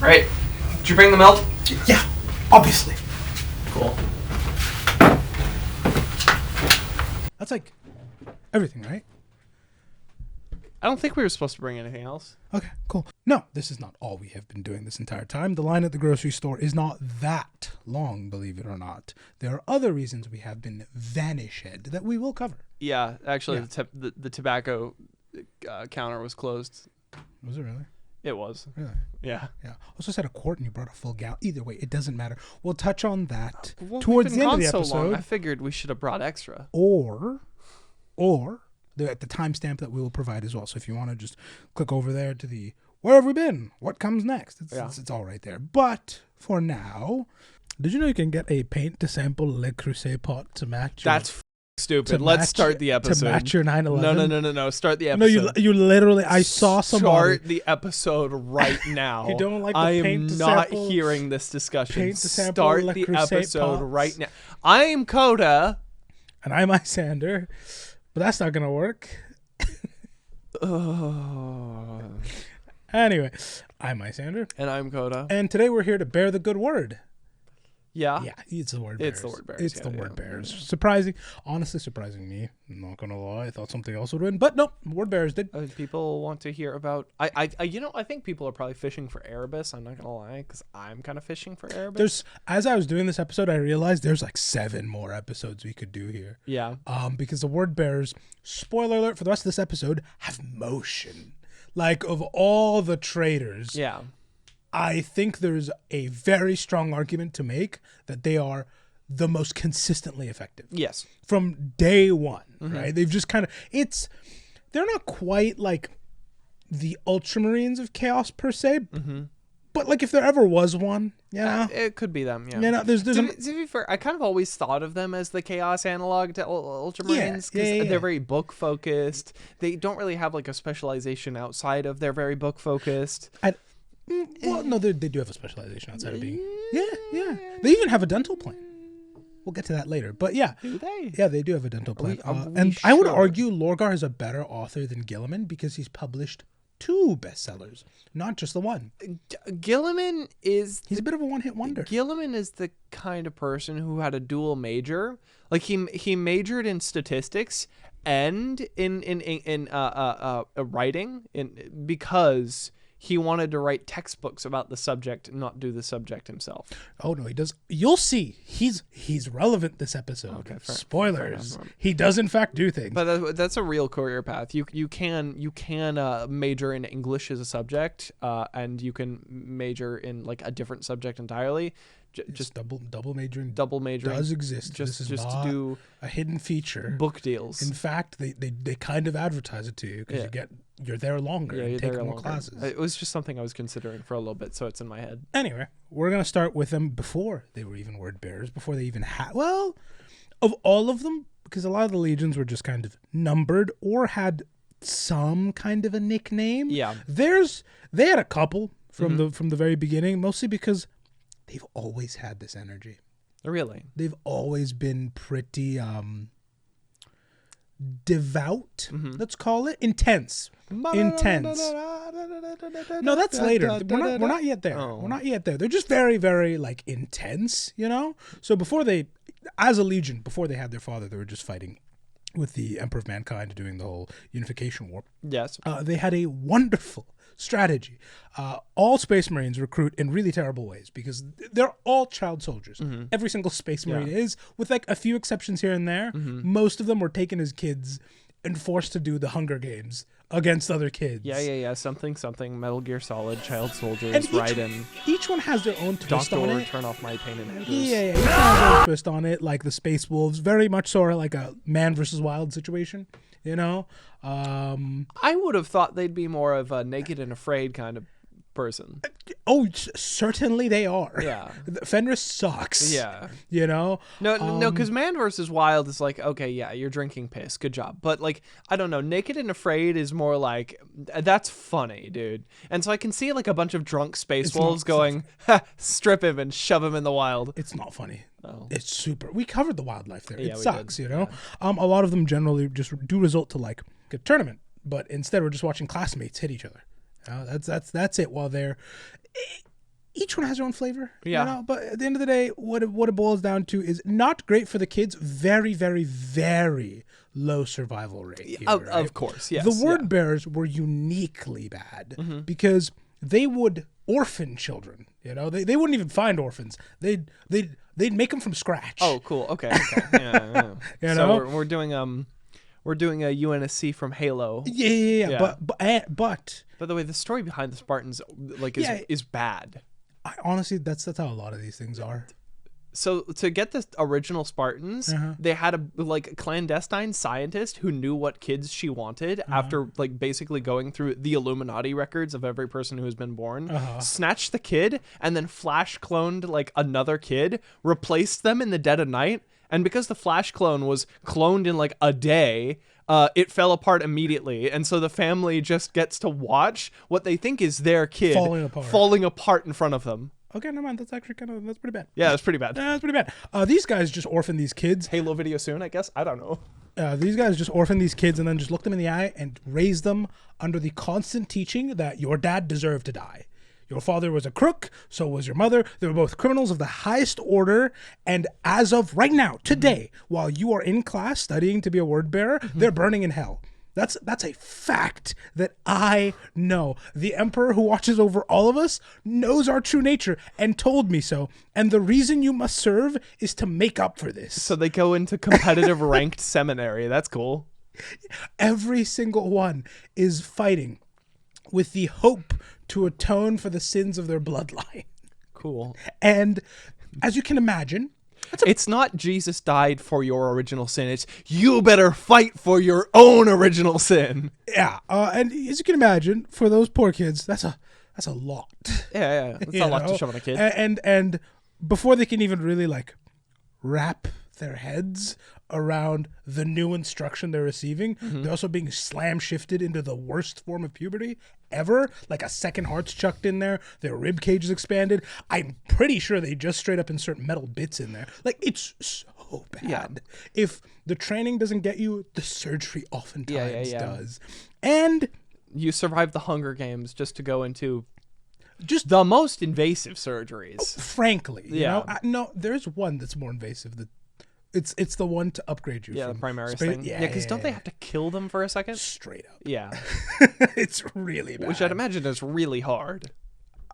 Right. Did you bring the milk? Yeah, obviously. Cool. That's like everything, right? I don't think we were supposed to bring anything else. Okay, cool. No, this is not all we have been doing this entire time. The line at the grocery store is not that long, believe it or not. There are other reasons we have been vanished that we will cover. Yeah, actually, Yeah. the tobacco counter was closed. Was it really? It was. Really? Yeah. Yeah. Also said a quart and you brought a full gallon. Either way, it doesn't matter. We'll touch on that Well, towards we've the been end of the gone so long, episode. I figured we should have brought extra. Or at the timestamp that we will provide as well. So if you want to just click over there to the where have we been? What comes next? It's all right there. But for now, did you know you can get a paint to sample Le Creuset pot to match? That's stupid. Let's start the episode. To match your 911? No. Start the episode. No, you literally, I saw somebody. Start the episode right now. You don't like the I paint am to not sample, hearing this discussion. paint to sample Start Le the Creuset episode pots? right now. I'm Koda. And I'm Isyander. But that's not going to work. Anyway, I'm Isyander. And I'm Koda. And today we're here to bear the good word. Yeah. Yeah, it's the word bears. It's the word bears. It's the word bears. Surprising. Honestly surprising me. I'm not going to lie. I thought something else would win. But no, word bears did. People want to hear about... I think people are probably fishing for Erebus. I'm not going to lie, because I'm kind of fishing for Erebus. As I was doing this episode, I realized there's like 7 more episodes we could do here. Yeah. Because the word bears, spoiler alert for the rest of this episode, have motion. Like, of all the traders... Yeah. I think there's a very strong argument to make that they are the most consistently effective. Yes. From day one, right? They've just kind of, they're not quite like the Ultramarines of Chaos per se, but like if there ever was one, you know? It could be them, yeah. You know, there's to be fair, I kind of always thought of them as the Chaos analog to Ultramarines, because they're very book-focused. They don't really have like a specialization outside of they're very book-focused. Well, no, they do have a specialization outside of being. Yeah. They even have a dental plan. We'll get to that later. But yeah. Do they? Yeah, they do have a dental plan. And I would argue Lorgar is a better author than Gilliman because he's published 2 bestsellers, not just the one. Gilliman is... He's a bit of a one-hit wonder. Gilliman is the kind of person who had a dual major. Like he majored in statistics and in writing because he wanted to write textbooks about the subject and not do the subject himself. Oh no, he does. You'll see. He's relevant this episode. Okay, spoilers. Fair. He does in fact do things. But that's a real career path. You can major in English as a subject, and you can major in like a different subject entirely. Just double majoring. Double majoring does exist. Just this is just not to do a hidden feature. Book deals. In fact, they kind of advertise it to you because you're there longer and take more classes. It was just something I was considering for a little bit, so it's in my head. Anyway, we're gonna start with them before they were even word bearers, before they even had. Well, of all of them, because a lot of the legions were just kind of numbered or had some kind of a nickname. Yeah, they had a couple from the very beginning, mostly because they've always had this energy. Really? They've always been pretty devout, let's call it. Intense. No, that's later. We're not yet there. We're not yet there. They're just very, very like intense, you know? So before they, as a legion, before they had their father, they were just fighting with the Emperor of Mankind, doing the whole unification war. Yes. They had a wonderful strategy. All Space Marines recruit in really terrible ways because they're all child soldiers. Every single Space Marine is, with like a few exceptions here and there. Most of them were taken as kids and forced to do the Hunger Games against other kids. Yeah. Something. Metal Gear Solid, child soldiers, Raiden. Each one has their own twist Doctor, on it. turn off my pain inhibitors. Yeah. Each one has their own twist on it, like the Space Wolves. Very much sort of like a man versus wild situation, you know? I would have thought they'd be more of a naked and afraid kind of person. Oh, certainly they are. Yeah. Fenris sucks. Yeah. You know? No, because man versus wild is like, okay, yeah, you're drinking piss. Good job. But like, I don't know, naked and afraid is more like, that's funny, dude. And so I can see like a bunch of drunk space wolves going, strip him and shove him in the wild. It's not funny. Oh. It's super. We covered the wildlife there. Yeah, it sucks, you know? A lot of them generally just do result to like a tournament, but instead we're just watching classmates hit each other. That's it. While they're each one has their own flavor. Yeah. You know? But at the end of the day, what it boils down to is not great for the kids. Very, very, very low survival rate. Here, right? Of course, yes. The word bearers were uniquely bad because they would orphan children. You know, they wouldn't even find orphans. They'd make them from scratch. Oh, cool. Okay. Yeah. You So know? we're doing a UNSC from Halo. Yeah. But By the way, the story behind the Spartans is bad. honestly, that's how a lot of these things are. So to get the original Spartans, they had a clandestine scientist who knew what kids she wanted after basically going through the Illuminati records of every person who has been born, snatched the kid and then flash cloned another kid, replaced them in the dead of night. And because the flash clone was cloned in a day, it fell apart immediately. And so the family just gets to watch what they think is their kid falling apart in front of them. Okay, never mind. That's actually that's pretty bad. Yeah, that's pretty bad. That's pretty bad. These guys just orphan these kids. Halo video soon, I guess. I don't know. These guys just orphan these kids and then just look them in the eye and raise them under the constant teaching that your dad deserved to die. Your father was a crook, so was your mother. They were both criminals of the highest order. And as of right now, today, while you are in class studying to be a word bearer, they're burning in hell. That's a fact that I know. The emperor who watches over all of us knows our true nature and told me so. And the reason you must serve is to make up for this. So they go into competitive ranked seminary. That's cool. Every single one is fighting with the hope to atone for the sins of their bloodline. Cool. And as you can imagine, it's not Jesus died for your original sin. It's you better fight for your own original sin. Yeah. And as you can imagine, for those poor kids, that's a lot. Yeah. That's a lot to shove on a kid. And before they can even really wrap their heads around the new instruction they're receiving, they're also being slam shifted into the worst form of puberty ever. A second heart's chucked in there, their rib cage is expanded. I'm pretty sure they just straight up insert metal bits in there. It's so bad. Yeah. If the training doesn't get you, the surgery oftentimes Yeah. does. And you survive the Hunger Games just to go into just the most invasive surgeries. Frankly, you know, no, there's one that's more invasive. It's the one to upgrade you. Yeah, from the Primaris thing. Yeah, because don't they have to kill them for a second? Straight up. Yeah. It's really bad. Which I'd imagine is really hard.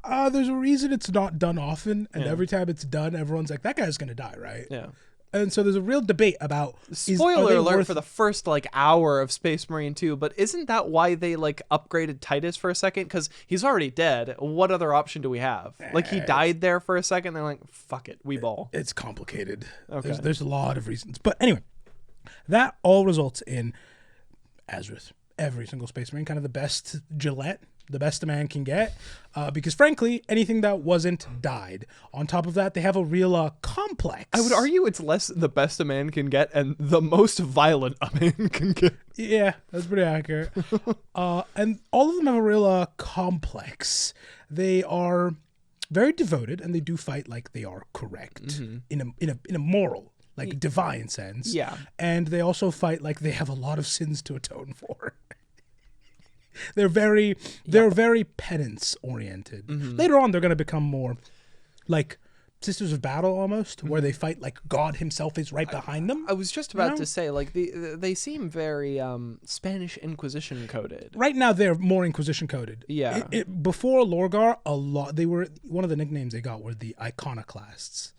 There's a reason it's not done often, and every time it's done, everyone's like, that guy's going to die, right? Yeah. And so there's a real debate about... Spoiler alert for the first hour of Space Marine 2, but isn't that why they upgraded Titus for a second? Because he's already dead. What other option do we have? He died there for a second, they're like, fuck it, we ball. It's complicated. Okay. There's a lot of reasons. But anyway, that all results in, as with every single Space Marine, kind of the best Gillette, the best a man can get, because frankly, anything that wasn't died. On top of that, they have a real complex. I would argue it's less the best a man can get and the most violent a man can get. Yeah, that's pretty accurate. And all of them have a real complex. They are very devoted, and they do fight like they are correct in a moral, divine sense. Yeah. And they also fight like they have a lot of sins to atone for. They're very penance oriented. Later on, they're going to become more like Sisters of Battle almost, where they fight like God himself is right behind them. I was just about to say, they seem very Spanish Inquisition coded. Right now, they're more Inquisition coded. Yeah. Before Lorgar, they were one of the nicknames they got were the Iconoclasts,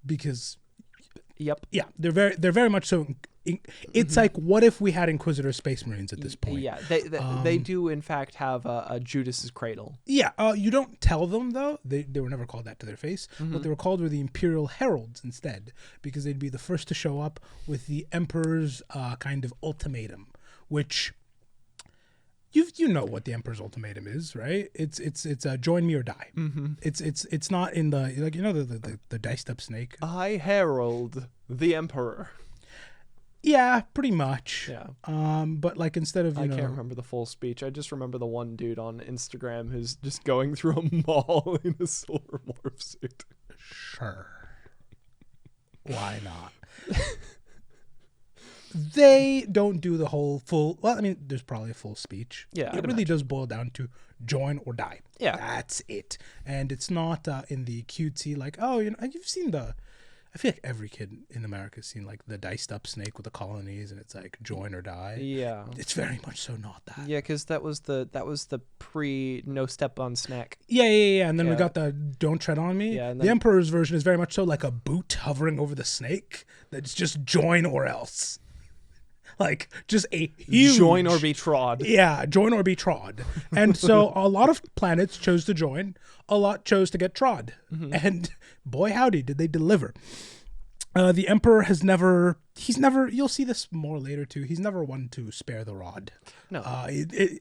because. Yep. Yeah, they're very much so. It's like, what if we had Inquisitor Space Marines at this point? Yeah, they do in fact have a Judas's Cradle. Yeah, you don't tell them though. They were never called that to their face. What they were called were the Imperial Heralds instead, because they'd be the first to show up with the Emperor's kind of ultimatum, which you know what the Emperor's ultimatum is, right? It's join me or die. It's not in the the diced up snake. I herald the Emperor. Yeah, pretty much. Yeah. But instead of I can't remember the full speech. I just remember the one dude on Instagram who's just going through a mall in a silver morph suit. Sure. Why not? They don't do the whole full. Well, I mean, there's probably a full speech. Yeah, it I'd really does boil down to join or die. Yeah. That's it. And it's not in the cutesy like, oh, you've seen the. I feel like every kid in America has seen like the diced up snake with the colonies, and it's like join or die. Yeah. It's very much so not that. Yeah, because that was the pre no step on snack. Yeah. And then we Yeah. got the don't tread on me. Yeah, and the then- Emperor's version is very much so like a boot hovering over the snake. That's just join or else. Like just a huge Join or be trod. Yeah, join or be trod. And so a lot of planets chose to join, a lot chose to get trod. Mm-hmm. And boy howdy did they deliver. The Emperor he's never, you'll see this more later too, he's never one to spare the rod. No.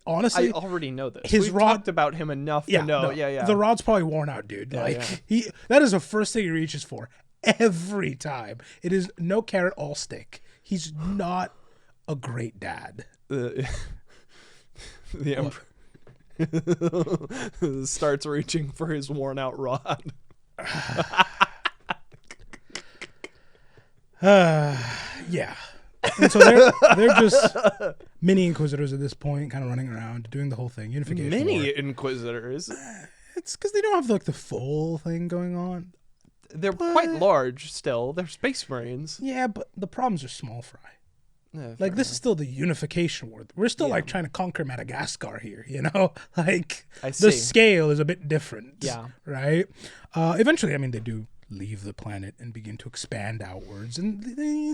Honestly, I already know this. his We've rod- talked about him enough to know. Yeah. The rod's probably worn out, dude. That is the first thing he reaches for every time. It is no carrot, all stick. He's not a great dad. The Emperor starts reaching for his worn out rod. Yeah. And so they're just mini inquisitors at this point, kind of running around, doing the whole thing. Unification. Many war. inquisitors. It's because they don't have like the full thing going on. They're quite large still. They're space marines. Yeah, but the problems are small fry. Yeah, Like this is still the unification war. We're still like trying to conquer Madagascar here, you know? Like I the see. scale is a bit different. Yeah. Right? Eventually, I mean, they do leave the planet and begin to expand outwards, and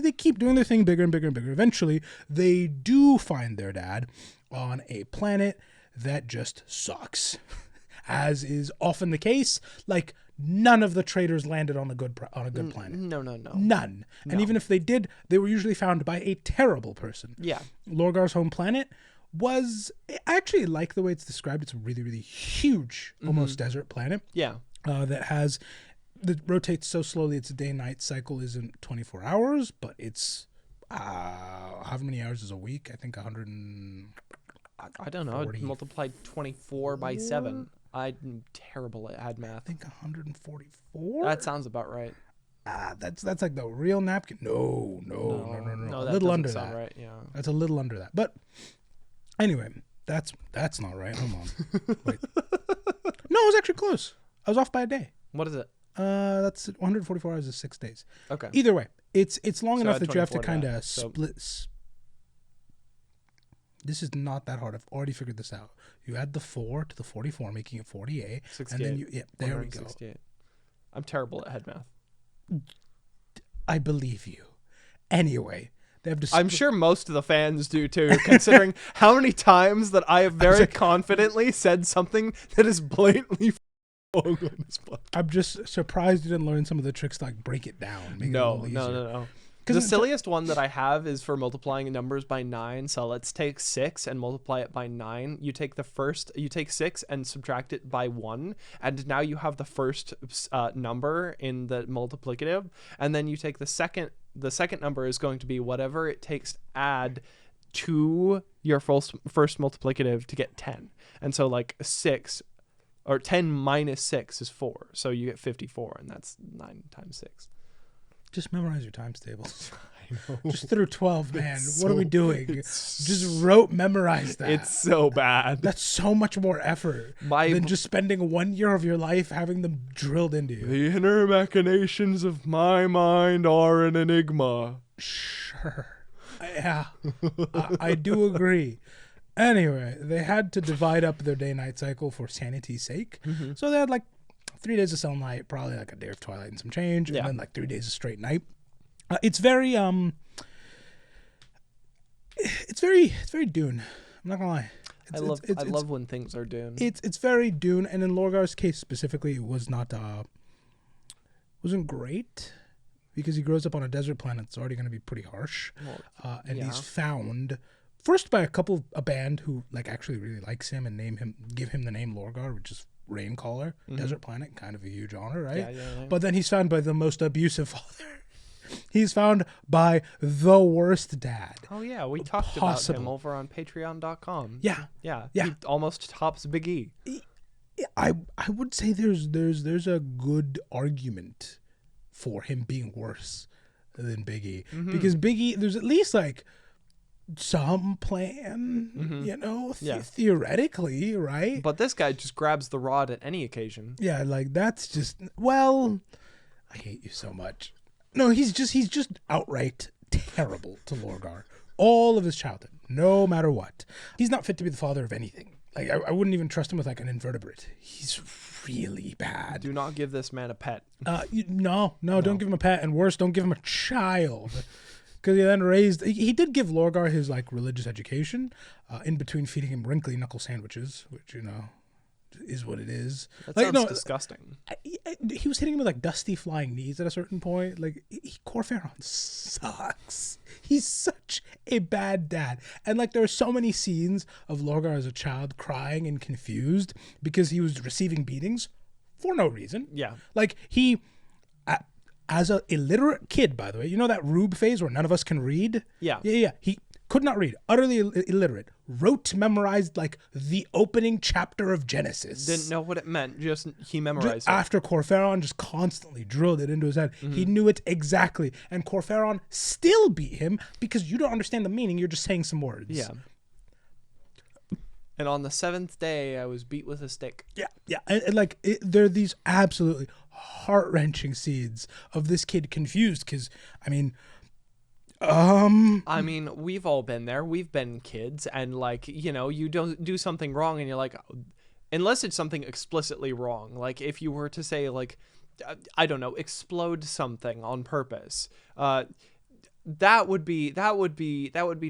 they keep doing their thing bigger and bigger and bigger. Eventually, they do find their dad on a planet that just sucks. As is often the case, like none of the traders landed on a good planet. No. None. And even if they did, they were usually found by a terrible person. Yeah. Lorgar's home planet was, I actually like the way it's described. It's a really, really huge, almost desert planet Yeah. that rotates so slowly. Its day-night cycle isn't 24 hours, but it's how many hours is a week? I think 100 and... I don't know. I'd multiply 24 by 7. I'm terrible at math. I think 144. That sounds about right. That's like the real napkin. No. A That little doesn't under sound that. right. Yeah. That's a little under that. But anyway, that's not right. Hold on. Wait. No, I was actually close. I was off by a day. What is it? That's 144 hours is 6 days. Okay. Either way, it's long So enough add that you have to 24 to kind that, of so- split. This is not that hard. I've already figured this out. You add the 4 to the 44, making it 48. 68. And then there we go. 168. I'm terrible at head math. I believe you. Anyway, they have to I'm sure most of the fans do too, considering how many times that I have very confidently said something that is blatantly wrong on this podcast. I'm just surprised you didn't learn some of the tricks to like break it down. Make it a No. little easier. The it's- silliest one that I have is for multiplying numbers by 9. So let's take 6 and multiply it by 9. You take 6 and subtract it by 1, and now you have the first number in the multiplicative, and then you take the second number is going to be whatever it takes to add to your first multiplicative to get 10. And so like 6 or 10 minus 6 is 4. So you get 54, and that's 9 times 6. Just memorize your times tables. Just through 12, man. It's What are we so- doing? it's- Just memorize that. It's so bad. That's so much more effort than just spending 1 year of your life having them drilled into you. The inner machinations of my mind are an enigma. Sure. Yeah. I do agree. Anyway, they had to divide up their day-night cycle for sanity's sake. So they had like 3 days of sunlight, probably like a day of twilight and some change, Yeah. and then like 3 days of straight night. It's very Dune. I'm not gonna lie. I love when things are Dune. It's very Dune, and in Lorgar's case specifically, it was not wasn't great because he grows up on a desert planet. It's already going to be pretty harsh, and he's found first by a band who like actually really likes him and give him the name Lorgar, which is Raincaller, desert planet, kind of a huge honor, right? Yeah. But then he's found by the most abusive father. He's found by the worst dad. Oh yeah, we talked about him over on patreon.com. Yeah. He almost tops Big E. I would say there's a good argument for him being worse than Big E. Because Big E, there's at least like some plan, you know, theoretically, right? But this guy just grabs the rod at any occasion. Yeah, like that's just, well, I hate you so much. No, he's just outright terrible to Lorgar. All of his childhood, no matter what. He's not fit to be the father of anything. Like, I wouldn't even trust him with like an invertebrate. He's really bad. Do not give this man a pet. No, don't give him a pet, and worse, don't give him a child. Because he then raised, he did give Lorgar his like religious education, in between feeding him wrinkly knuckle sandwiches, which, you know, is what it is. That like, sounds disgusting. He was hitting him with like dusty flying knees at a certain point. Like, Corferon sucks. He's such a bad dad. And like, there are so many scenes of Lorgar as a child crying and confused because he was receiving beatings for no reason. Yeah. Like, he, as a illiterate kid, by the way, you know that Rube phase where none of us can read? Yeah. Yeah. He could not read, utterly illiterate, memorized like the opening chapter of Genesis. Didn't know what it meant, just he memorized it. After Corferon just constantly drilled it into his head. He knew it exactly. And Corferon still beat him because you don't understand the meaning, you're just saying some words. Yeah. And on the 7th day, I was beat with a stick. Yeah. And like, there are these absolutely heart-wrenching scenes of this kid confused because, I mean, we've all been there. We've been kids, and like, you know, you don't do something wrong and you're like, unless it's something explicitly wrong. Like if you were to say like, I don't know, explode something on purpose, that would be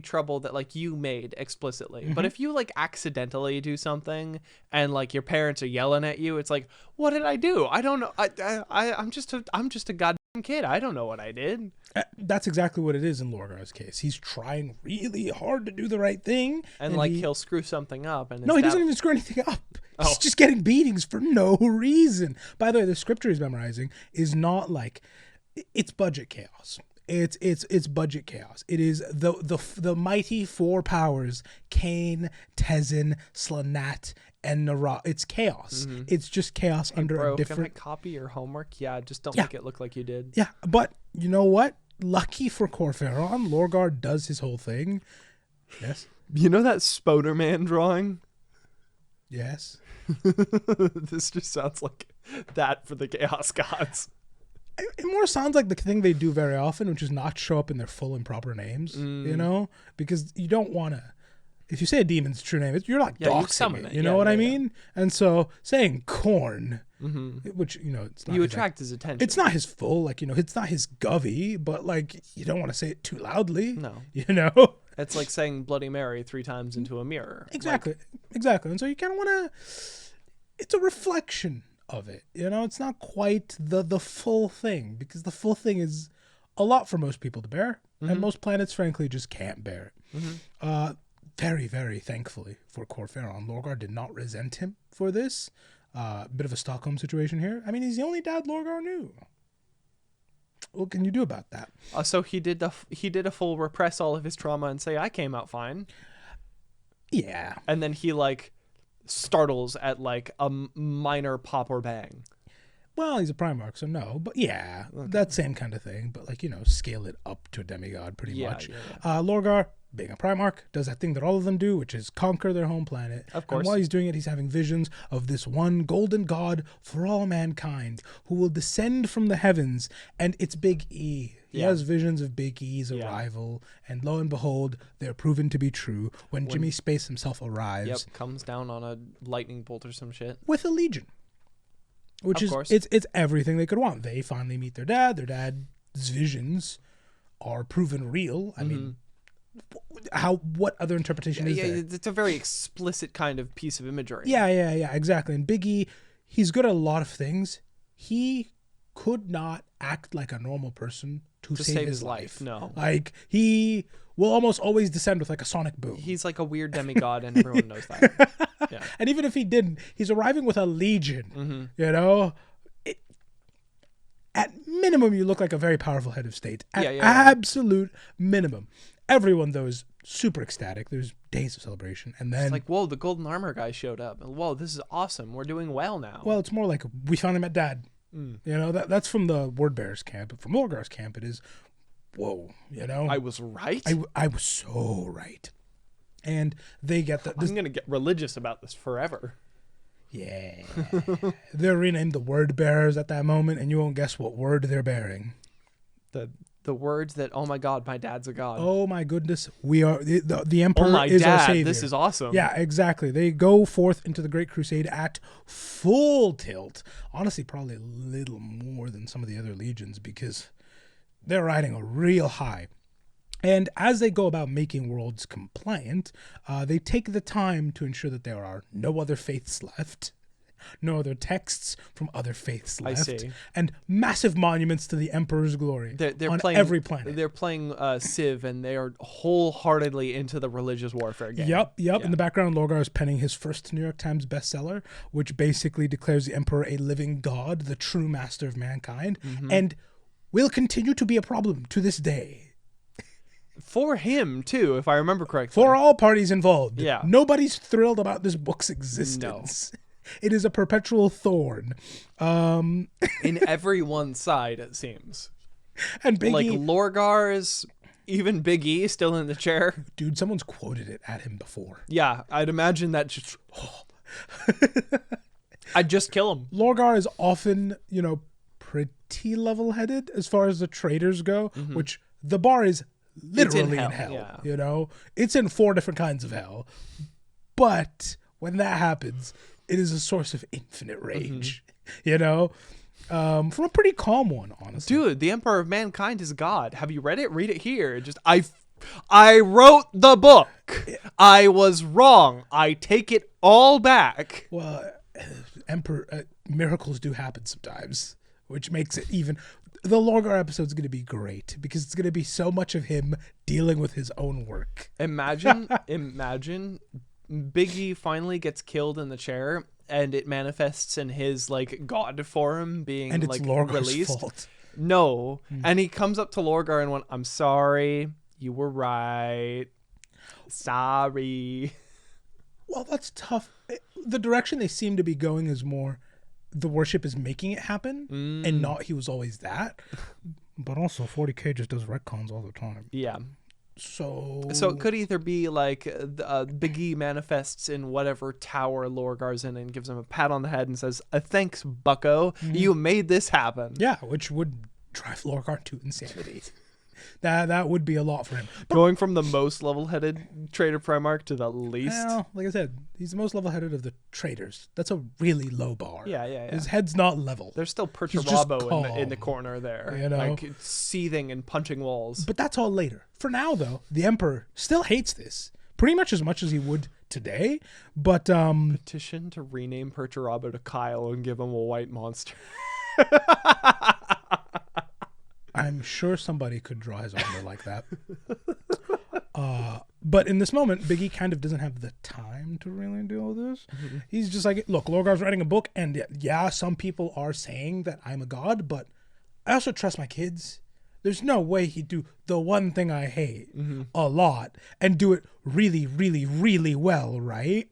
trouble that like you made explicitly. But if you like accidentally do something and like your parents are yelling at you, it's like, what did I do? I don't know. I'm just a goddamn kid. I don't know what I did. That's exactly what it is in Lorgar's case. He's trying really hard to do the right thing, and like he'll screw something up. And he doesn't even screw anything up. Oh. He's just getting beatings for no reason. By the way, the scripture he's memorizing is not like, it's budget chaos. It's budget chaos. It is the mighty four powers: Cain, Tezin, Slanat, and Nara. It's chaos. It's just chaos under a different. Can I copy your homework? Yeah, just don't make it look like you did. Yeah, but you know what? Lucky for Corferon, Lorgar does his whole thing. Yes. You know that Spoderman drawing? Yes. This just sounds like that for the Chaos Gods. It more sounds like the thing they do very often, which is not show up in their full and proper names, you know? Because you don't want to, if you say a demon's true name, you're not doxing it, you know what I mean? And so saying Corn, which, you know, it's not you attract his attention. It's not his full, like, you know, it's not his govy, but like, you don't want to say it too loudly. No. You know? It's like saying Bloody Mary 3 times into a mirror. Exactly. Exactly. And so you kind of want to, it's a reflection of it, you know. It's not quite the full thing, because the full thing is a lot for most people to bear, and most planets frankly just can't bear it. Very, very thankfully for Corferon, Lorgar did not resent him for this. Bit of a Stockholm situation here. I mean, he's the only dad Lorgar knew. What can you do about that? So he did a full repress all of his trauma and say, I came out fine. Yeah. And then he like startles at like a minor pop or bang. Well, he's a Primarch, so no, but yeah, that same kind of thing. But like, you know, scale it up to a demigod pretty much. Yeah. Lorgar, being a Primarch, does that thing that all of them do, which is conquer their home planet. Of course. And while he's doing it, he's having visions of this one golden god for all mankind who will descend from the heavens, and it's Big E. He has visions of Big E's arrival, and lo and behold, they're proven to be true when Jimmy Space himself arrives. Yep, comes down on a lightning bolt or some shit. With a legion. Which is, it's everything they could want. They finally meet their dad. Their dad's visions are proven real. I mean, what other interpretation is there? It's a very explicit kind of piece of imagery. Yeah, exactly. And Big E, he's good at a lot of things. He could not act like a normal person to save his life. No. Like, he will almost always descend with like a sonic boom. He's like a weird demigod, and everyone knows that. Yeah. And even if he didn't, he's arriving with a legion, you know? At minimum, you look like a very powerful head of state. At absolute minimum. Everyone, though, is super ecstatic. There's days of celebration. And then, it's like, whoa, the golden armor guy showed up. Whoa, this is awesome. We're doing well now. Well, it's more like, we finally met Dad. You know, that's from the Word Bearers camp. But from Lorgar's camp, it is, whoa, you know, I was right. I was so right. And they get the I'm gonna get religious about this forever. yeah. They're renamed the Word Bearers at that moment, and you won't guess what word they're bearing. The words that, oh my God, my dad's a god. Oh my goodness, we are the Emperor Oh my is our dad, savior. this is awesome. Yeah, exactly. They go forth into the Great Crusade at full tilt. Honestly, probably a little more than some of the other legions because they're riding a real high. And as they go about making worlds compliant, they take the time to ensure that there are no other faiths left, no other texts from other faiths I left, see. and massive monuments to the Emperor's glory They're on playing, every planet. They're playing Civ, and they are wholeheartedly into the religious warfare game. Yep. Yeah. In the background, Lorgar is penning his first New York Times bestseller, which basically declares the Emperor a living god, the true master of mankind, and will continue to be a problem to this day. For him, too, if I remember correctly. For all parties involved. Yeah. Nobody's thrilled about this book's existence. No. It is a perpetual thorn. In everyone's side, it seems. And Big like E, Lorgar's, even Big E still in the chair. dude, someone's quoted it at him before. Yeah, I'd imagine that just... I'd just kill him. Lorgar is often, pretty level-headed as far as the traders go, which the bar is literally in hell. Yeah. It's in 4 different kinds of hell. But when that happens, it is a source of infinite rage, from a pretty calm one, honestly. Dude, the Emperor of Mankind is God. Have you read it? Read it here. I wrote the book. I was wrong. I take it all back. Well, miracles do happen sometimes, which makes it even... The Lorgar episode is going to be great because it's going to be so much of him dealing with his own work. Imagine Biggie finally gets killed in the chair and it manifests in his god form being and it's Lorgar's released. Fault. No. And he comes up to Lorgar and went, I'm sorry. You were right. Sorry. Well, that's tough. The direction they seem to be going is more the worship is making it happen and not he was always that. But also 40K just does retcons all the time. Yeah. So it could either be Big E manifests in whatever tower Lorgar's in and gives him a pat on the head and says, thanks, bucko. You made this happen. Yeah, which would drive Lorgar to insanity. That would be a lot for him. But, going from the most level-headed trader Primarch to the least. Well, like I said, he's the most level-headed of the traders. That's a really low bar. Yeah. His head's not level. There's still He's just Perturabo in the corner there, seething and punching walls. But that's all later. For now, though, the Emperor still hates this pretty much as he would today. But petition to rename Perturabo to Kyle and give him a white monster. I'm sure somebody could draw his armor like that. But in this moment, Biggie kind of doesn't have the time to really deal with this. He's just like, look, Lorgar's writing a book, and yeah, some people are saying that I'm a god, but I also trust my kids. There's no way he'd do the one thing I hate a lot and do it really, really, really well, right?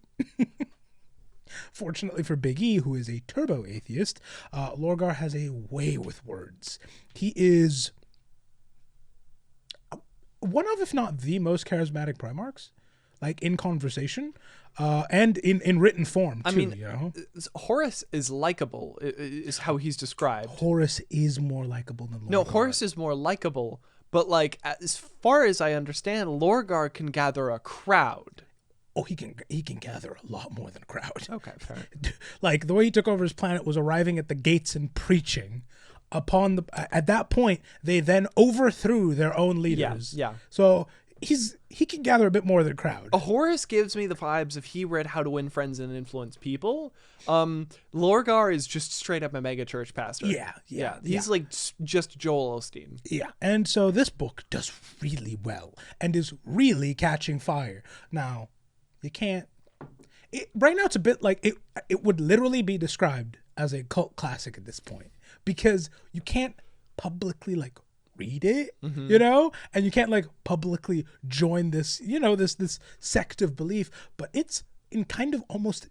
Fortunately for Big E, who is a turbo atheist, Lorgar has a way with words. He is one of, if not the most charismatic Primarchs, in conversation, and in written form too. Horus is likable, is how he's described. Horus is more likable than Lorgar. No, Horus is more likable, but as far as I understand, Lorgar can gather a crowd. Oh, he can gather a lot more than a crowd. Okay, fair. The way he took over his planet was arriving at the gates and preaching. At that point, they then overthrew their own leaders. Yeah. So he can gather a bit more than a crowd. Horus gives me the vibes if he read How to Win Friends and Influence People. Lorgar is just straight up a mega church pastor. Yeah. He's just Joel Osteen. Yeah, and so this book does really well and is really catching fire. Now, you can't... right now, it's a bit like... It would literally be described as a cult classic at this point because you can't publicly, read it, and you can't, publicly join this, this sect of belief, but it's in kind of almost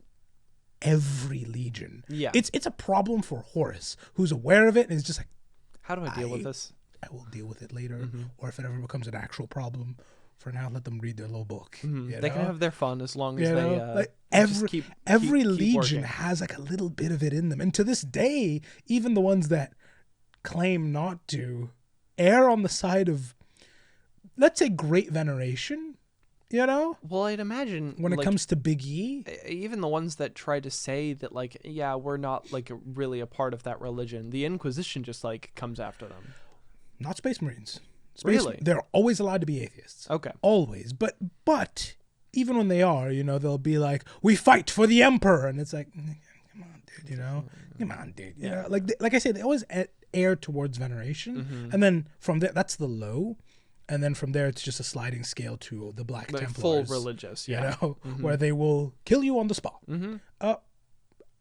every legion. Yeah. It's a problem for Horus, who's aware of it and is just like, how do I deal with this? I will deal with it later. Or if it ever becomes an actual problem, for now, let them read their little book. They can have their fun as long as You they know? Like just keep legion working. has like a little bit of it in them. And to this day, even the ones that claim not to err on the side of, let's say, great veneration, you know? Well, I'd imagine When it like, comes to Big E, even the ones that try to say that, like, yeah, we're not like really a part of that religion, the Inquisition just like comes after them. not Space Marines. Really? They're always allowed to be atheists. Okay. Always. But even when they are, you know, they'll be like, we fight for the Emperor. And it's like, come on, dude, you know? Come on, dude. You know? Like I say, they always err towards veneration. And then from there, that's the low. And then from there, it's just a sliding scale to the Black Like Templars. full religious, You yeah. know? Where they will kill you on the spot.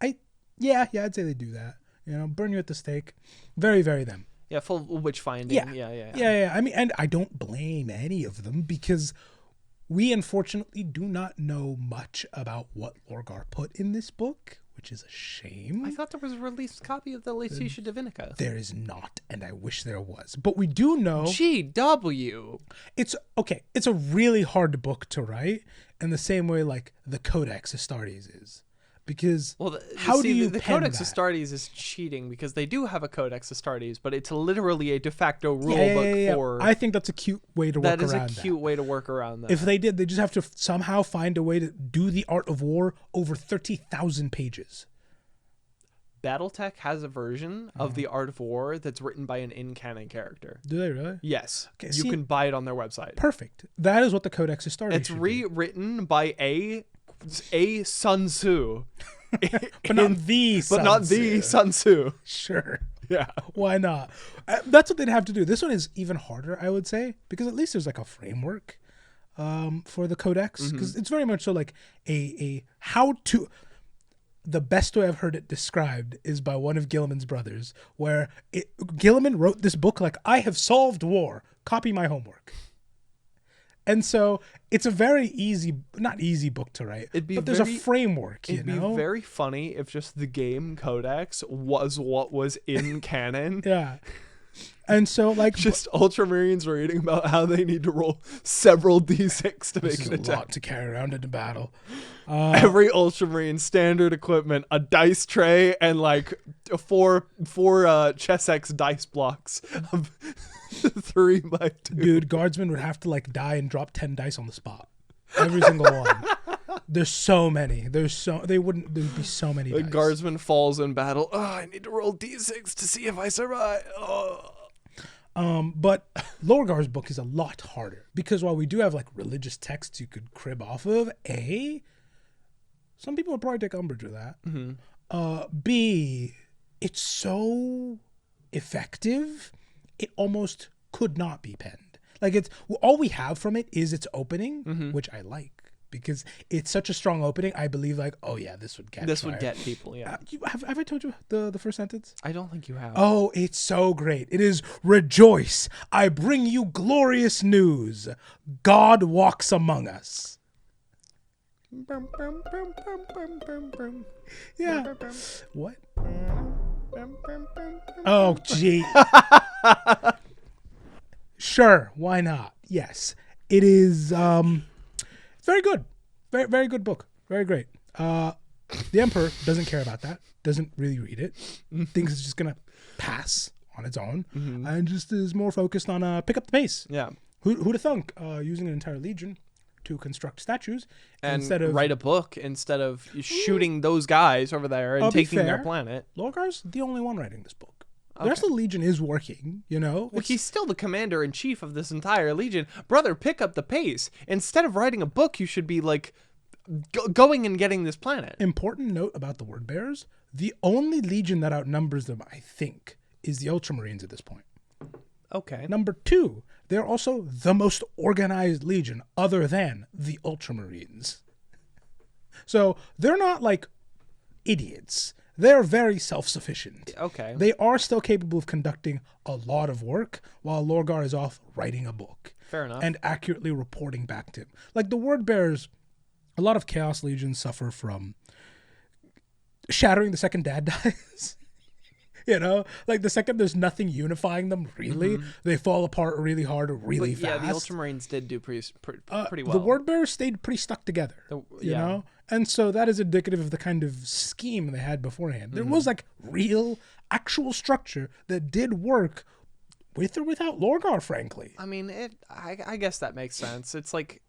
I'd say they do that. You know, burn you at the stake. Very, very them. Yeah, full witch finding. Yeah. I mean, and I don't blame any of them because we unfortunately do not know much about what Lorgar put in this book, which is a shame. I thought there was a released copy of the Laetitia Divinica. There is not, and I wish there was. But we do know GW. it's okay. It's a really hard book to write in the same way like the Codex Astartes is. Because how do you the pen Codex that? Astartes is cheating because they do have a Codex Astartes, but it's literally a de facto rule book for. I think that's a cute way to work around that. That is a cute way to work around that. If they did, they just have to somehow find a way to do the Art of War over 30,000 pages. BattleTech has a version of the Art of War that's written by an in-canon character. Do they really? Yes. Okay, you can buy it on their website. Perfect. That is what the Codex Astartes It's should be. rewritten by a Sun Tzu. But not the Sun Tzu. Sure. Yeah. Why not? That's what they'd have to do. This one is even harder, I would say, because at least there's like a framework for the Codex. Because it's very much so like a how to... The best way I've heard it described is by one of Gilliman's brothers, where Gilliman wrote this book like, I have solved war. Copy my homework. And so it's a very not easy book to write, but there's a framework, you know? It'd be very funny if just the game Codex was what was in canon. Yeah. And so, like... Just Ultramarines reading about how they need to roll several D6 to make an a attack. lot to carry around in a battle. Every Ultramarine standard equipment, a dice tray, and like four Chessex dice blocks of 3x2. Dude, guardsmen would have to like die and drop 10 dice on the spot. Every single one. There's so many. There'd be so many The dice. guardsman falls in battle. Oh, I need to roll D6 to see if I survive. Oh. But Lorgar's book is a lot harder because while we do have like religious texts you could crib off of, some people would probably take umbrage with that. B, it's so effective, it almost could not be penned. Like all we have from it is its opening, which I like because it's such a strong opening. I believe like, oh yeah, this would catch fire. Would get people, yeah. Have I told you the first sentence? I don't think you have. Oh, it's so great. It is, rejoice, I bring you glorious news. God walks among us. Yeah. What? Oh, gee. Sure, why not? Yes. It is very good. Very, very good book. Very great. The Emperor doesn't care about that. Doesn't really read it. Thinks it's just gonna pass on its own, and just is more focused on pick up the pace. Yeah. Who'd have thunk using an entire legion to construct statues And instead of write a book instead of shooting those guys over there and I'll be taking their fair. planet. Lorgar's the only one writing this book. The rest of the legion is working, you know. Well, he's still the commander-in-chief of this entire legion. Brother, pick up the pace. Instead of writing a book, you should be like going and getting this planet. Important note about the word bearers: the only legion that outnumbers them, I think, is the Ultramarines at this point. Okay. Number 2, they're also the most organized legion other than the Ultramarines. So they're not like idiots. They're very self-sufficient. Okay. They are still capable of conducting a lot of work while Lorgar is off writing a book. Fair enough. And accurately reporting back to him. Like the word bearers, a lot of Chaos Legions suffer from shattering the second dad dies. You know, like the second there's nothing unifying them, really, they fall apart really hard, really But yeah, fast. the Ultramarines did do pretty well. The word bearers stayed pretty stuck together, you yeah. know? And so that is indicative of the kind of scheme they had beforehand. There was like real, actual structure that did work with or without Lorgar, frankly. I mean, I guess that makes sense. It's like,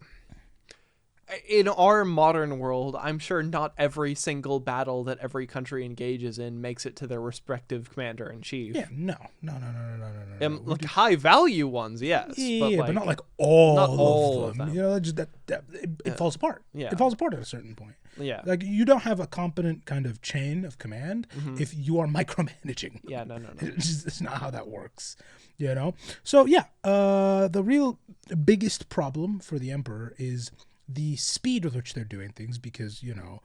in our modern world, I'm sure not every single battle that every country engages in makes it to their respective commander-in-chief. Yeah, no. Like high value ones, yes. Yeah, but but not like all, not all of them. of You know, just it falls apart. Yeah. It falls apart at a certain point. Yeah. Like you don't have a competent kind of chain of command if you are micromanaging. Yeah, no. It's not how that works, you know? So yeah, the real biggest problem for the Emperor is the speed with which they're doing things, because, you know,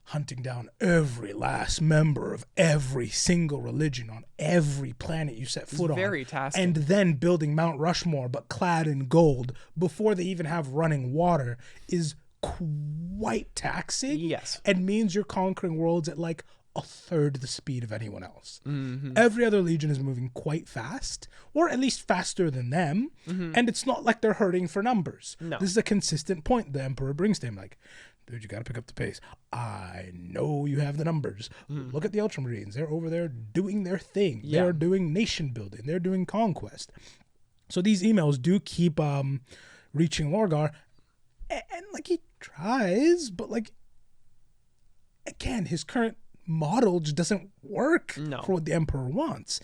hunting down every last member of every single religion on every planet you set foot on. Very tasking. And then building Mount Rushmore, but clad in gold, before they even have running water, is quite taxing. Yes. And means you're conquering worlds at like a third the speed of anyone else. Every other legion is moving quite fast, or at least faster than them, and it's not like they're hurting for numbers. No. This is a consistent point the Emperor brings to him, like, dude, you gotta pick up the pace. I know you have the numbers. Look at the Ultramarines. They're over there doing their thing. Yeah. They're doing nation building. They're doing conquest. So these emails do keep reaching Lorgar, and like he tries, but like, again, his current model just doesn't work for what the Emperor wants.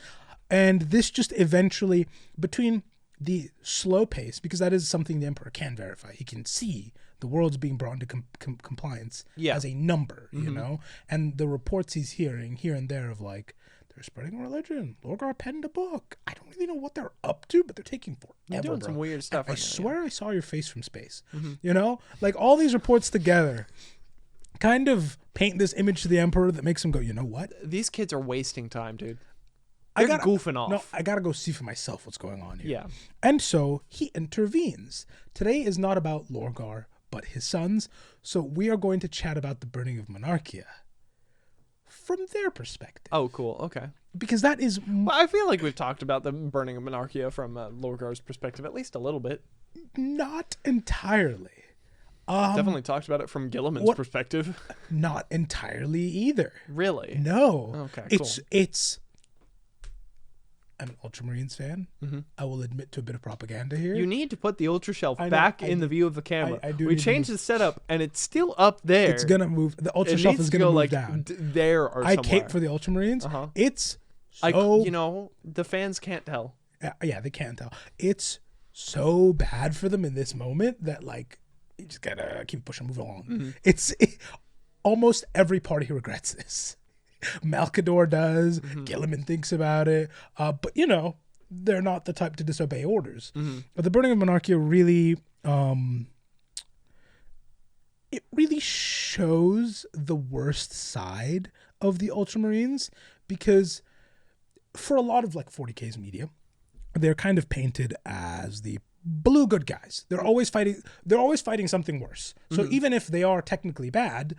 And this just eventually, between the slow pace, because that is something the Emperor can verify, he can see the world's being brought into compliance as a number, you know, and the reports he's hearing here and there of like, they're spreading religion, Lorgar penned a book, I don't really know what they're up to, but they're taking forever. They're doing some weird stuff. I swear I saw your face from space. You know, like all these reports together kind of paint this image to the Emperor that makes him go, you know what? These kids are wasting time, dude. They're goofing off. No, I gotta go see for myself what's going on here. Yeah. And so he intervenes. Today is not about Lorgar, but his sons. So we are going to chat about the burning of Monarchia from their perspective. Oh, cool. Okay. Because that is... Well, I feel like we've talked about the burning of Monarchia from Lorgar's perspective at least a little bit. Not entirely. Definitely talked about it from Gilliman's perspective. Not entirely either. Really? No. Okay, cool. It's... I'm an Ultramarines fan. I will admit to a bit of propaganda here. You need to put the Ultra Shelf back in the view of the camera. I do we need to changed the setup, and it's still up there. It's gonna move. The Ultra It Shelf needs is to gonna go move like down. there or I somewhere. cape for the Ultramarines. It's You know, the fans can't tell. Yeah, they can't tell. It's so bad for them in this moment that like you just gotta keep pushing, move along. Almost every party regrets this. Malkador does. Gilliman thinks about it. But you know, they're not the type to disobey orders. But the burning of Monarchia really, it really shows the worst side of the Ultramarines, because for a lot of like 40K's media, they're kind of painted as the blue good guys. They're always fighting something worse. So even if they are technically bad,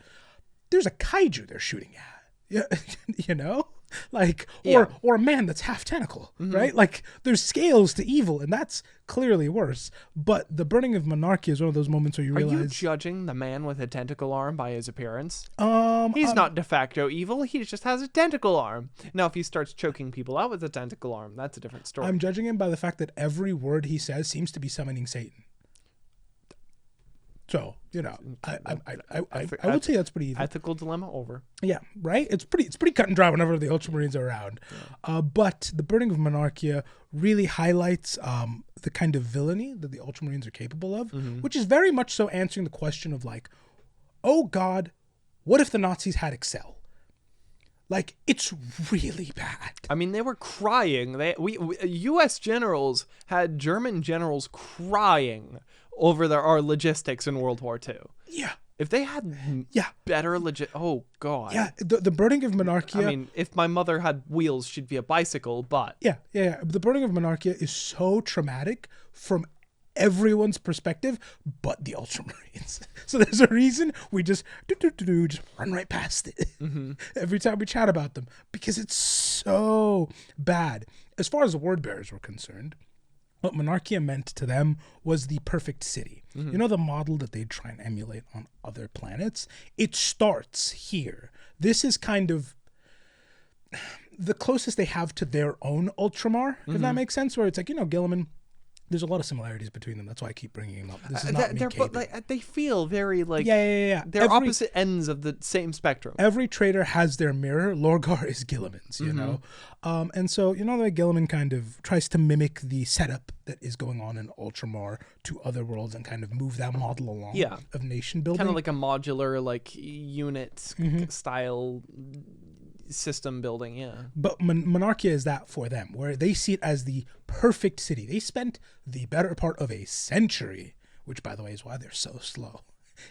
there's a kaiju they're shooting at. Yeah, you know, like or a man that's half tentacle, right? Like there's scales to evil, and that's clearly worse. But the burning of Monarchia is one of those moments where you realize, Are you judging the man with a tentacle arm by his appearance? He's not de facto evil. He just has a tentacle arm. Now, if he starts choking people out with a tentacle arm, that's a different story. I'm judging him by the fact that every word he says seems to be summoning Satan. So, you know, I would say that's pretty evil. Ethical dilemma over. Yeah, right? It's pretty cut and dry whenever the Ultramarines are around. But the burning of Monarchia really highlights the kind of villainy that the Ultramarines are capable of, which is very much so answering the question of like, oh God, what if the Nazis had Excel? Like, it's really bad. I mean, they were crying. U.S. generals had German generals crying over our logistics in World War II. Yeah. If they had better oh God. Yeah, the burning of Monarchia. I mean, if my mother had wheels, she'd be a bicycle, but... Yeah. The burning of Monarchia is so traumatic from everyone's perspective but the Ultramarines. So there's a reason we just just run right past it every time we chat about them, because it's so bad. As far as the word bearers were concerned, what Monarchia meant to them was the perfect city. You know, the model that they try and emulate on other planets? It starts here. This is kind of the closest they have to their own Ultramar, if that makes sense, where it's like, you know, Guilliman, there's a lot of similarities between them. That's why I keep bringing them up. This is not me caping. They feel very like Yeah. they're opposite ends of the same spectrum. Every trader has their mirror. Lorgar is Guilliman's, you know? And so, you know, the Guilliman kind of tries to mimic the setup that is going on in Ultramar to other worlds and kind of move that model along of nation building. Kind of like a modular, like, unit style system building, But Monarchia is that for them, where they see it as the perfect city. They spent the better part of a century, which, by the way, is why they're so slow.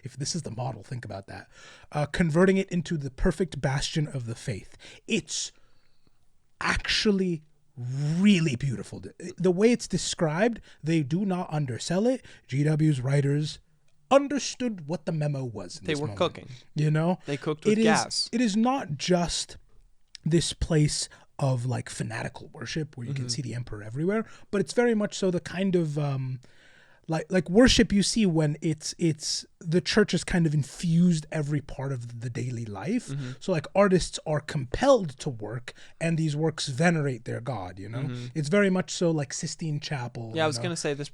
If this is the model, think about that. Converting it into the perfect bastion of the faith. It's actually really beautiful. The way it's described, they do not undersell it. GW's writers understood what the memo was. They were cooking. You know? They cooked with gas. It is not just this place of like fanatical worship where you can see the emperor everywhere, but it's very much so the kind of like worship you see when it's the church has kind of infused every part of the daily life. So like artists are compelled to work, and these works venerate their god, you know. It's very much so like Sistine Chapel. Yeah, I was gonna say this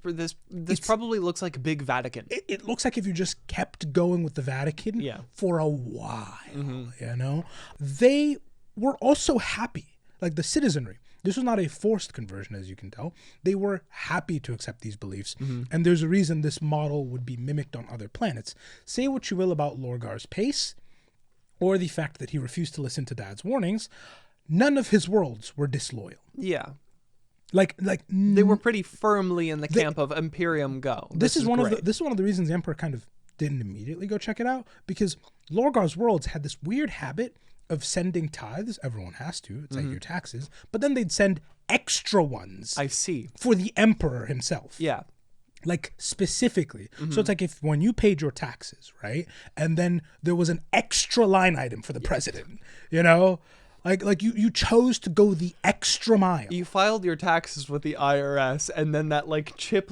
probably looks like a big Vatican. It looks like if you just kept going with the Vatican for a while, you know. They were also happy, like the citizenry. This was not a forced conversion, as you can tell. They were happy to accept these beliefs, and there's a reason this model would be mimicked on other planets. Say what you will about Lorgar's pace, or the fact that he refused to listen to Dad's warnings, none of his worlds were disloyal. Yeah. Like they were pretty firmly in the camp of Imperium Go. This is one of the reasons the Emperor kind of didn't immediately go check it out, because Lorgar's worlds had this weird habit of sending tithes. Everyone has to. It's like your taxes. But then they'd send extra ones. I see. For the emperor himself. Yeah. Like specifically. So it's like if when you paid your taxes, right? And then there was an extra line item for the president, you know? Like you chose to go the extra mile. You filed your taxes with the IRS, and then that tip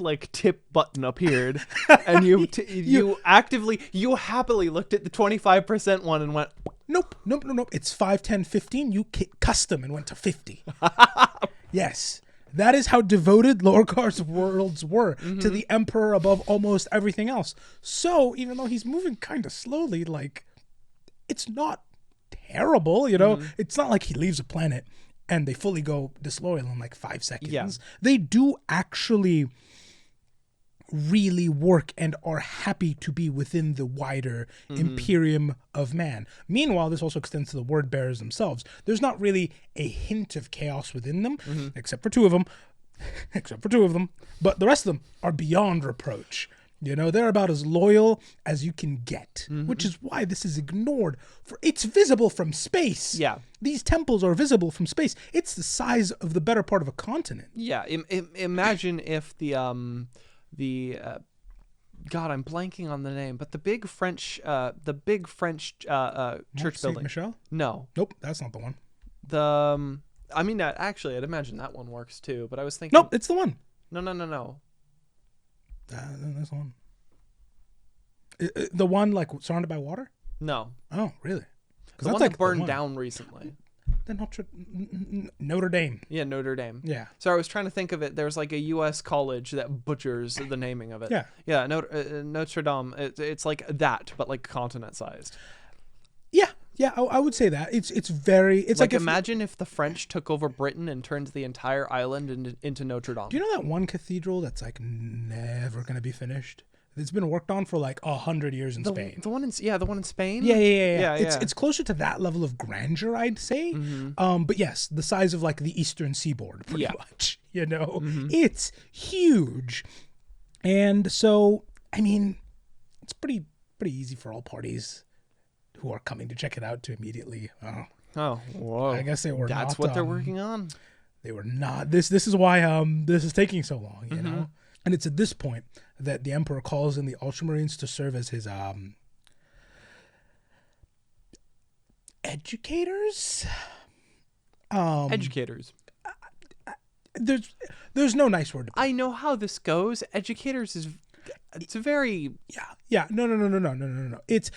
button appeared, and you happily looked at the 25% one and went, Nope. It's 5, 10, 15. You custom and went to 50. Yes. That is how devoted Lorgar's worlds were to the emperor above almost everything else. So even though he's moving kind of slowly, like, it's not terrible, you know? It's not like he leaves a planet and they fully go disloyal in like 5 seconds. Yeah. They do actually really work and are happy to be within the wider Imperium of Man. Meanwhile, this also extends to the word bearers themselves. There's not really a hint of chaos within them, except for two of them. But the rest of them are beyond reproach. You know, they're about as loyal as you can get, which is why this is ignored. It's visible from space. Yeah. These temples are visible from space. It's the size of the better part of a continent. Yeah. Imagine if God, I'm blanking on the name, but the big French church Saint building. Michel? No. Nope, that's not the one. Actually, I'd imagine that one works too, but I was thinking. Nope, it's the one. No. That's the one. The one like surrounded by water? No. Oh, really? The one that burned down recently. Notre Dame. Yeah, Notre Dame. Yeah. So I was trying to think of it. There's like a U.S. college that butchers the naming of it. Yeah. Yeah, Notre Dame. It's like that, but like continent-sized. Yeah, I would say that. It's like imagine if the French took over Britain and turned the entire island into Notre Dame. Do you know that one cathedral that's like never going to be finised? It's been worked on for like 100 years in Spain. The one in Spain? Yeah. It's closer to that level of grandeur, I'd say. But yes, the size of like the eastern seaboard, pretty much. You know, it's huge. And so, I mean, it's pretty easy for all parties who are coming to check it out to immediately. Whoa! I guess they were. That's not, what they're working on. They were not. This is why this is taking so long. You know, And it's at this point that the Emperor calls in the Ultramarines to serve as his educators. Educators. There's no nice word to put. I know how this goes. Educators is it's a very Yeah. No. It's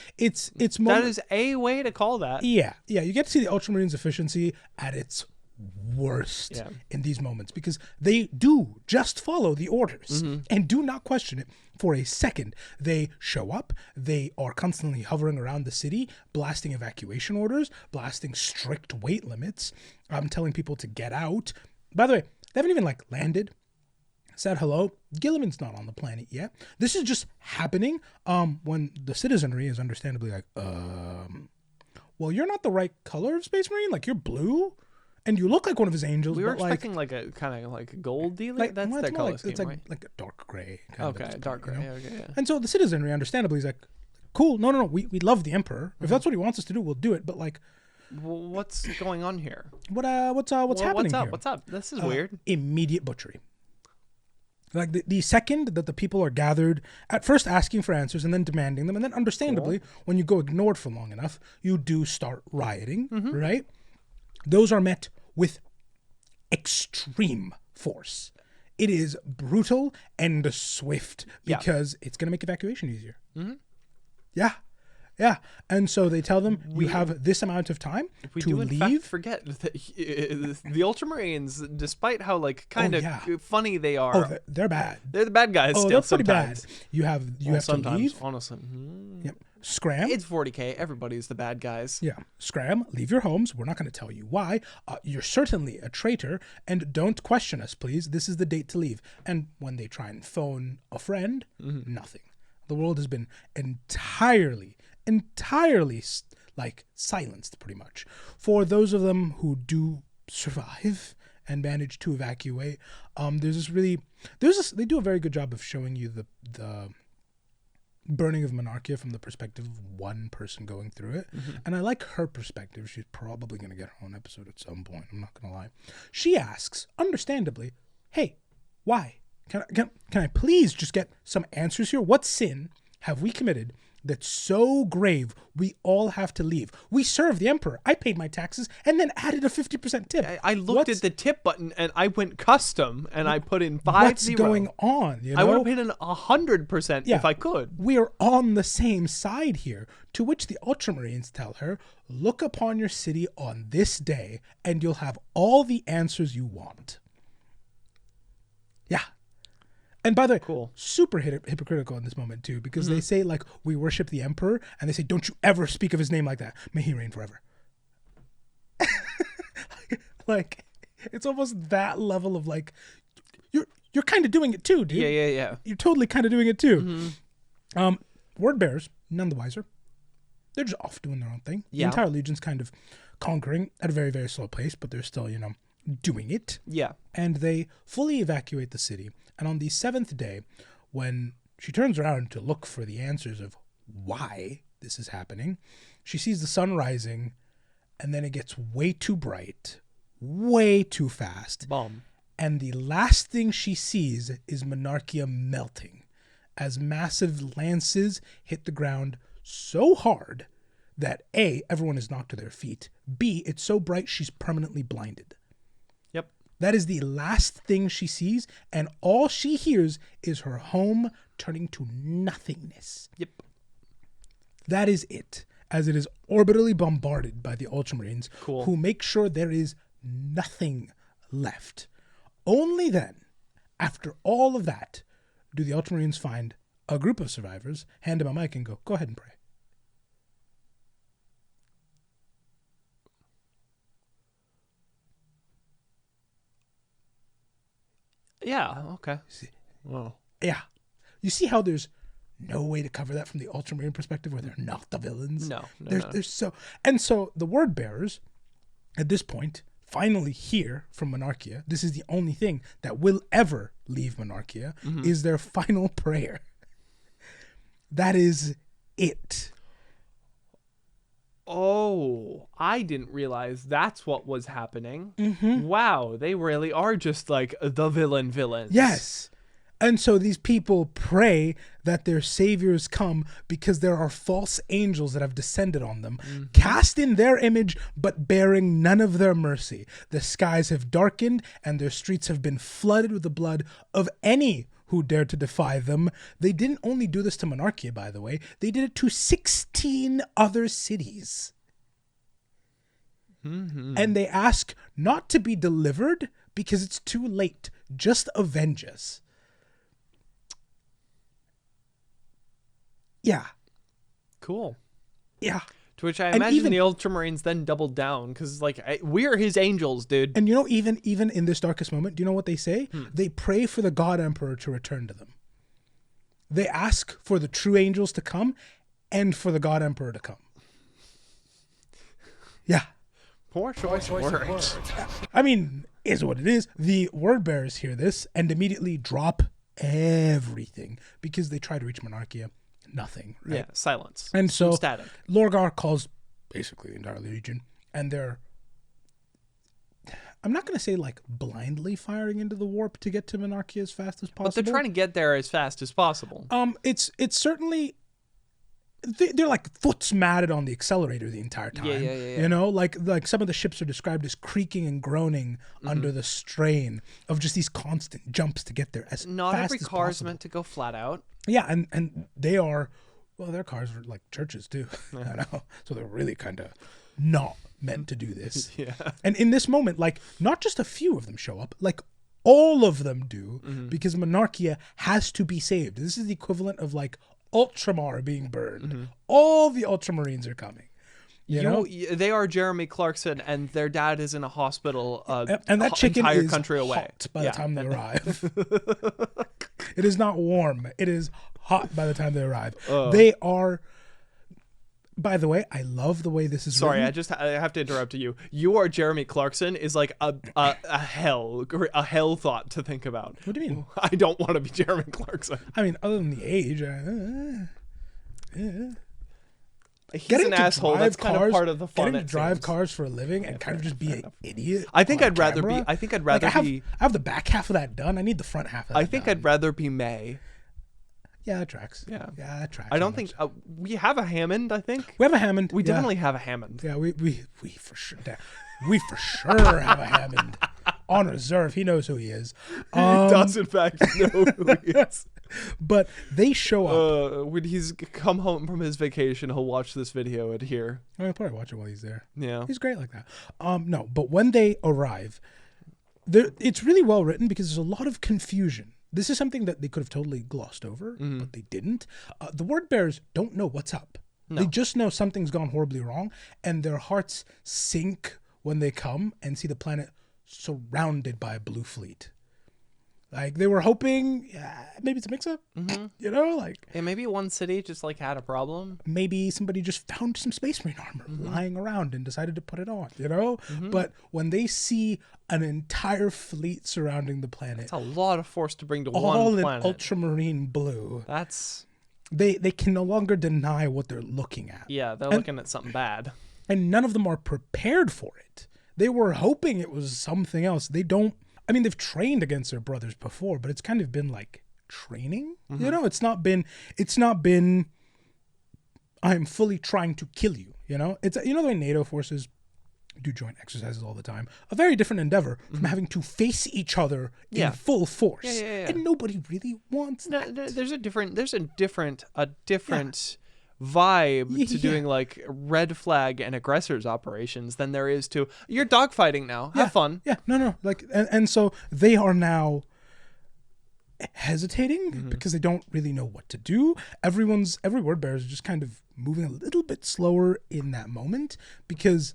more. that is a way to call that. Yeah. You get to see the Ultramarines' efficiency at its worst Yeah. in these moments because they do just follow the orders and do not question it for a second. They show up. They are constantly hovering around the city, blasting evacuation orders, blasting strict weight limits, telling people to get out. By the way, they haven't even landed, said hello. Gilliman's not on the planet yet. This is just happening when the citizenry is understandably well, you're not the right color of Space Marine. You're blue, and you look like one of his angels. We were but expecting a kind of a gold deal. That's well, their it's more color like, scheme, it's right? like a dark gray. Kind of at Okay, this dark point, gray. you know? Okay, yeah. And so the citizenry, understandably, is cool. No. We love the Emperor. If that's what he wants us to do, we'll do it. But Well, what's going on here? what's Well, happening what's up? here? What's up? This is weird. Immediate butchery. The second that the people are gathered, at first asking for answers and then demanding them, and then understandably, when you go ignored for long enough, you do start rioting, right? Those are met with extreme force. It is brutal and swift because it's going to make evacuation easier. Yeah. And so they tell them, you have this amount of time We to do in leave. fact forget that the Ultramarines, despite how kind of funny they are, Oh, they're bad. they're the bad guys. Oh, still they're pretty sometimes. bad. You have to Sometimes, leave. honestly. Yep. Scram. It's 40K. Everybody's the bad guys. Yeah. Scram. Leave your homes. We're not going to tell you why. You're certainly a traitor, and don't question us, please. This is the date to leave. And when they try and phone a friend, nothing. The world has been entirely silenced, pretty much. For those of them who do survive and manage to evacuate, they do a very good job of showing you the Burning of Monarchia from the perspective of one person going through it. And I like her perspective. She's probably going to get her own episode at some point. I'm not going to lie. She asks, understandably, hey, why? Can I please just get some answers here? What sin have we committed that's so grave we all have to leave? We serve the Emperor. I paid my taxes and then added a 50% tip. I looked at the tip button and I went custom and I put in 50. What's going on? I would have put in 100% if I could. We're on the same side here. To which the Ultramarines tell her, look upon your city on this day and you'll have all the answers you want. Yeah. And by the way, super hypocritical in this moment too, because they say we worship the Emperor, and they say, don't you ever speak of his name like that. May he reign forever. It's almost that level of you're kind of doing it too, dude. Yeah. You're totally kind of doing it too. Word bearers, none the wiser. They're just off doing their own thing. Yeah. The entire legion's kind of conquering at a very, very slow pace, but they're still, doing it. Yeah. And they fully evacuate the city. And on the 7th day, when she turns around to look for the answers of why this is happening, she sees the sun rising, and then it gets way too bright, way too fast. Bomb. And the last thing she sees is Monarchia melting as massive lances hit the ground so hard that A, everyone is knocked to their feet, B, it's so bright she's permanently blinded. Yep. That is the last thing she sees, and all she hears is her home turning to nothingness. Yep. That is it, as it is orbitally bombarded by the Ultramarines, who make sure there is nothing left. Only then, after all of that, do the Ultramarines find a group of survivors, hand them a mic, and go ahead and pray. Yeah, okay. Wow. Yeah. You see how there's no way to cover that from the Ultramarine perspective where they're not the villains? No. There's so the word bearers, at this point, finally hear from Monarchia. This is the only thing that will ever leave Monarchia, is their final prayer. That is it. Oh, I didn't realize that's what was happening. Wow, they really are just like the villains. Yes. And so these people pray that their saviors come because there are false angels that have descended on them, cast in their image, but bearing none of their mercy. The skies have darkened and their streets have been flooded with the blood of any who dared to defy them. They didn't only do this to Monarchia, by the way. They did it to 16 other cities. And they ask not to be delivered because it's too late. Just avenge us. Yeah. Cool. Yeah. To which I And imagine even- the Ultramarines then doubled down because, like, we're his angels, dude. And you know, even in this darkest moment, do you know what they say? They pray for the God Emperor to return to them. They ask for the true angels to come and for the God Emperor to come. Yeah. Poor choice words. I mean, is what it is. The word bearers hear this and immediately drop everything because they try to reach Monarchia. Nothing. Right? Yeah, silence. And so static. Lorgar calls basically the entire legion, and they're, I'm not going to say like blindly firing into the warp to get to Monarchia as fast as possible. But they're trying to get there as fast as possible. It's certainly, they're like foots matted on the accelerator the entire time. Yeah. You know, like some of the ships are described as creaking and groaning under the strain of just these constant jumps to get there as Not fast every as car is possible. meant to go flat out. Yeah, and they are, well, their cars are like churches too. I know. So they're really kind of not meant to do this. Yeah. And in this moment, like, not just a few of them show up, like all of them do, because Monarchia has to be saved. This is the equivalent of like Ultramar being burned. All the Ultramarines are coming. You know? They are Jeremy Clarkson, and their dad is in a hospital. And that chicken entire is country away hot by the time they arrive. It is not warm. It is hot by the time they arrive. They are. By the way, I love the way this is Sorry, written. I have to interrupt you. You are Jeremy Clarkson is like a hell thought to think about. What do you mean? I don't want to be Jeremy Clarkson. I mean, other than the age, He's an asshole. That's kind of part of the fun. Getting to it drive seems. cars for a living and kind of just be an idiot. I think on I'd rather camera. be. I think I'd Like, rather I be. have the back half of that done. I need the front half of that I think done. I'd rather be May. Yeah, that tracks. Yeah. that tracks. I don't on think that. we have a Hammond. I think We have a Hammond. we yeah. definitely have a Hammond. Yeah, we for sure. We for sure have a Hammond on reserve. He knows who he is. He does in fact know who he is. But they show up. When he's come home from his vacation, he'll watch this video and hear. I'll probably watch it while he's there. Yeah. He's great like that. No, but when they arrive, it's really well written because there's a lot of confusion. This is something that they could have totally glossed over, but they didn't. The word bearers don't know what's up. No. They just know something's gone horribly wrong, and their hearts sink when they come and see the planet surrounded by a blue fleet. Like, they were hoping, maybe it's a mix-up, you know, like Yeah, maybe one city just like had a problem. maybe somebody just found some Space Marine armor lying around and decided to put it on, you know? But when they see an entire fleet surrounding the planet, It's a lot of force to bring to all one in planet. ultramarine blue, That's they can no longer deny what they're looking at. yeah, they're looking at something bad. And none of them are prepared for it. They were hoping it was something else. They don't, I mean, they've trained against their brothers before, but it's kind of been like training, you know? It's not been, I'm fully trying to kill you, you know? It's, you know, the way NATO forces do joint exercises all the time, a very different endeavor from having to face each other Yeah. in full force. Yeah. And nobody really wants No, that. there's a different vibe to Yeah. doing like red flag and aggressors operations than there is to you're dogfighting now. Have fun. Yeah, no. Like, and so they are now hesitating because they don't really know what to do. Every word bearer is just kind of moving a little bit slower in that moment because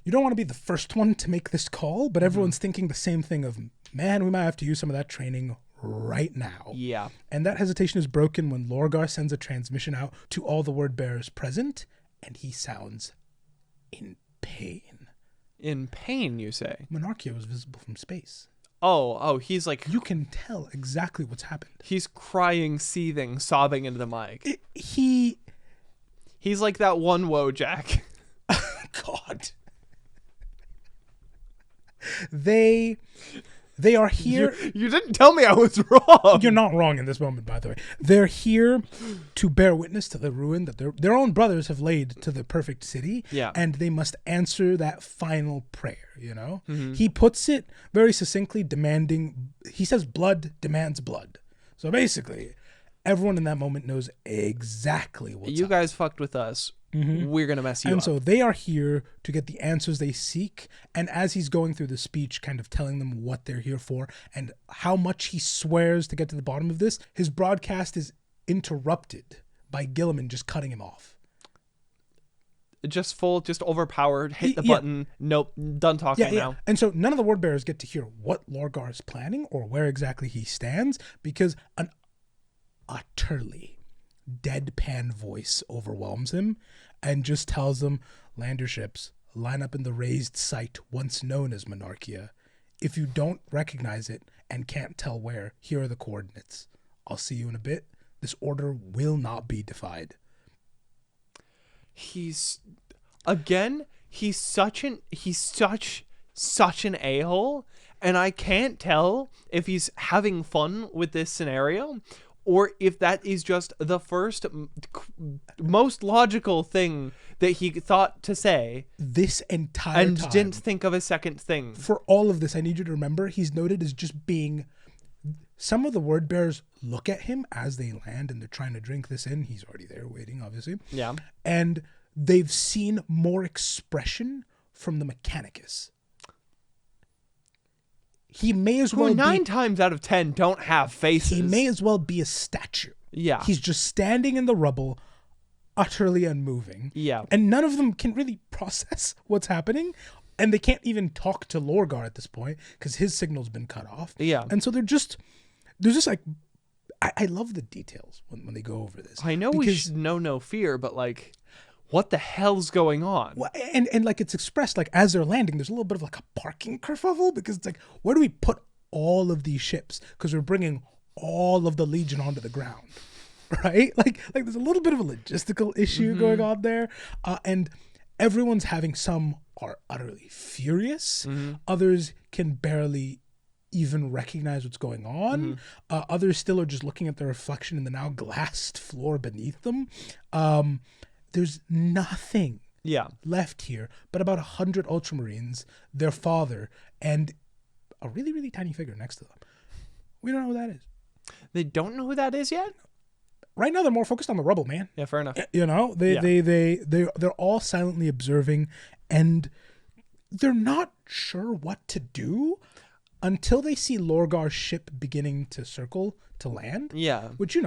you don't want to be the first one to make this call, but everyone's thinking the same thing of, man, we might have to use some of that training right now. Yeah. And that hesitation is broken when Lorgar sends a transmission out to all the word bearers present, and he sounds in pain. In pain, you say? Monarchia was visible from space. Oh, he's like You can tell exactly what's happened. he's crying, seething, sobbing into the mic. He's Like that one Wojak. God. They They are here. You didn't tell me I was wrong. You're not wrong in this moment, by the way. They're here to bear witness to the ruin that their own brothers have laid to the perfect city. Yeah. And they must answer that final prayer, He puts it very succinctly, he says blood demands blood. So basically, everyone in that moment knows exactly what's You up. guys fucked with us. We're going to mess you And up. so they are here to get the answers they seek. And as he's going through the speech, kind of telling them what they're here for and how much he swears to get to the bottom of this, his broadcast is interrupted by Gilliman just cutting him off. Just overpowered, hit the button. Nope, done talking now. And so none of the word bearers get to hear what Lorgar is planning or where exactly he stands because an utterly deadpan voice overwhelms him and just tells them, land your ships, line up in the raised site once known as Monarchia. If you don't recognize it and can't tell where, here are the coordinates. I'll see you in a bit. This order will not be defied. He's such an a-hole, and I can't tell if he's having fun with this scenario or if that is just the first most logical thing that he thought to say this entire and time, didn't think of a second thing. For all of this, I need you to remember he's noted as just being. Some of the word bearers look at him as they land and they're trying to drink this in. He's already there waiting, obviously. Yeah. And they've seen more expression from the Mechanicus. He may as well Who be 9 times out of 10 don't have faces. He may as well be a statue. Yeah. He's just standing in the rubble, utterly unmoving. Yeah. And none of them can really process what's happening. And they can't even talk to Lorgar at this point because his signal's been cut off. Yeah. And so they're just like, I love the details when they go over this. I know we should know no fear, but like, what the hell's going on? Well, and like it's expressed like as they're landing, there's a little bit of like a parking kerfuffle because it's like, where do we put all of these ships? Because we're bringing all of the Legion onto the ground, right? Like there's a little bit of a logistical issue going on there, and everyone's having some are utterly furious. Others can barely even recognize what's going on. Others still are just looking at the reflection in the now glassed floor beneath them. There's nothing left here but about 100 Ultramarines, their father, and a really, really tiny figure next to them. We don't know who that is. They don't know who that is yet? Right now, they're more focused on the rubble, man. Yeah, fair enough. They're all silently observing, and they're not sure what to do until they see Lorgar's ship beginning to circle to land. Yeah. Which,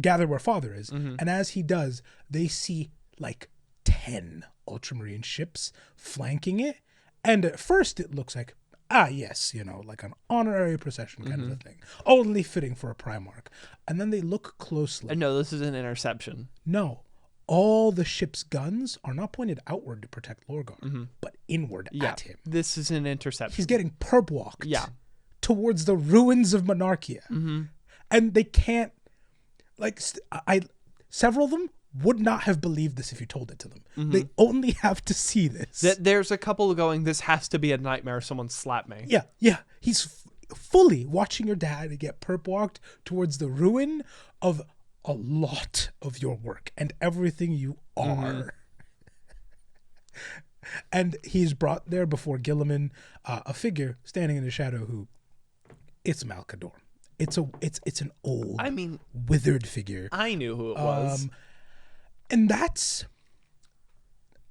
gather where father is. And as he does, they see like 10 Ultramarine ships flanking it. And at first it looks like, yes, like an honorary procession kind of a thing. Only fitting for a Primarch. And then they look closely. No, this is an interception. No. All the ship's guns are not pointed outward to protect Lorgar, but inward at him. This is an interception. He's getting perp-walked towards the ruins of Monarchia. And they can't, several of them would not have believed this if you told it to them. They only have to see this. There's a couple going, this has to be a nightmare. Someone slapped me. Yeah. He's fully watching your dad get perp-walked towards the ruin of a lot of your work and everything you are. And he's brought there before Gilliman, a figure standing in the shadow who, it's Malkador. It's an old, withered figure. I knew who it was. And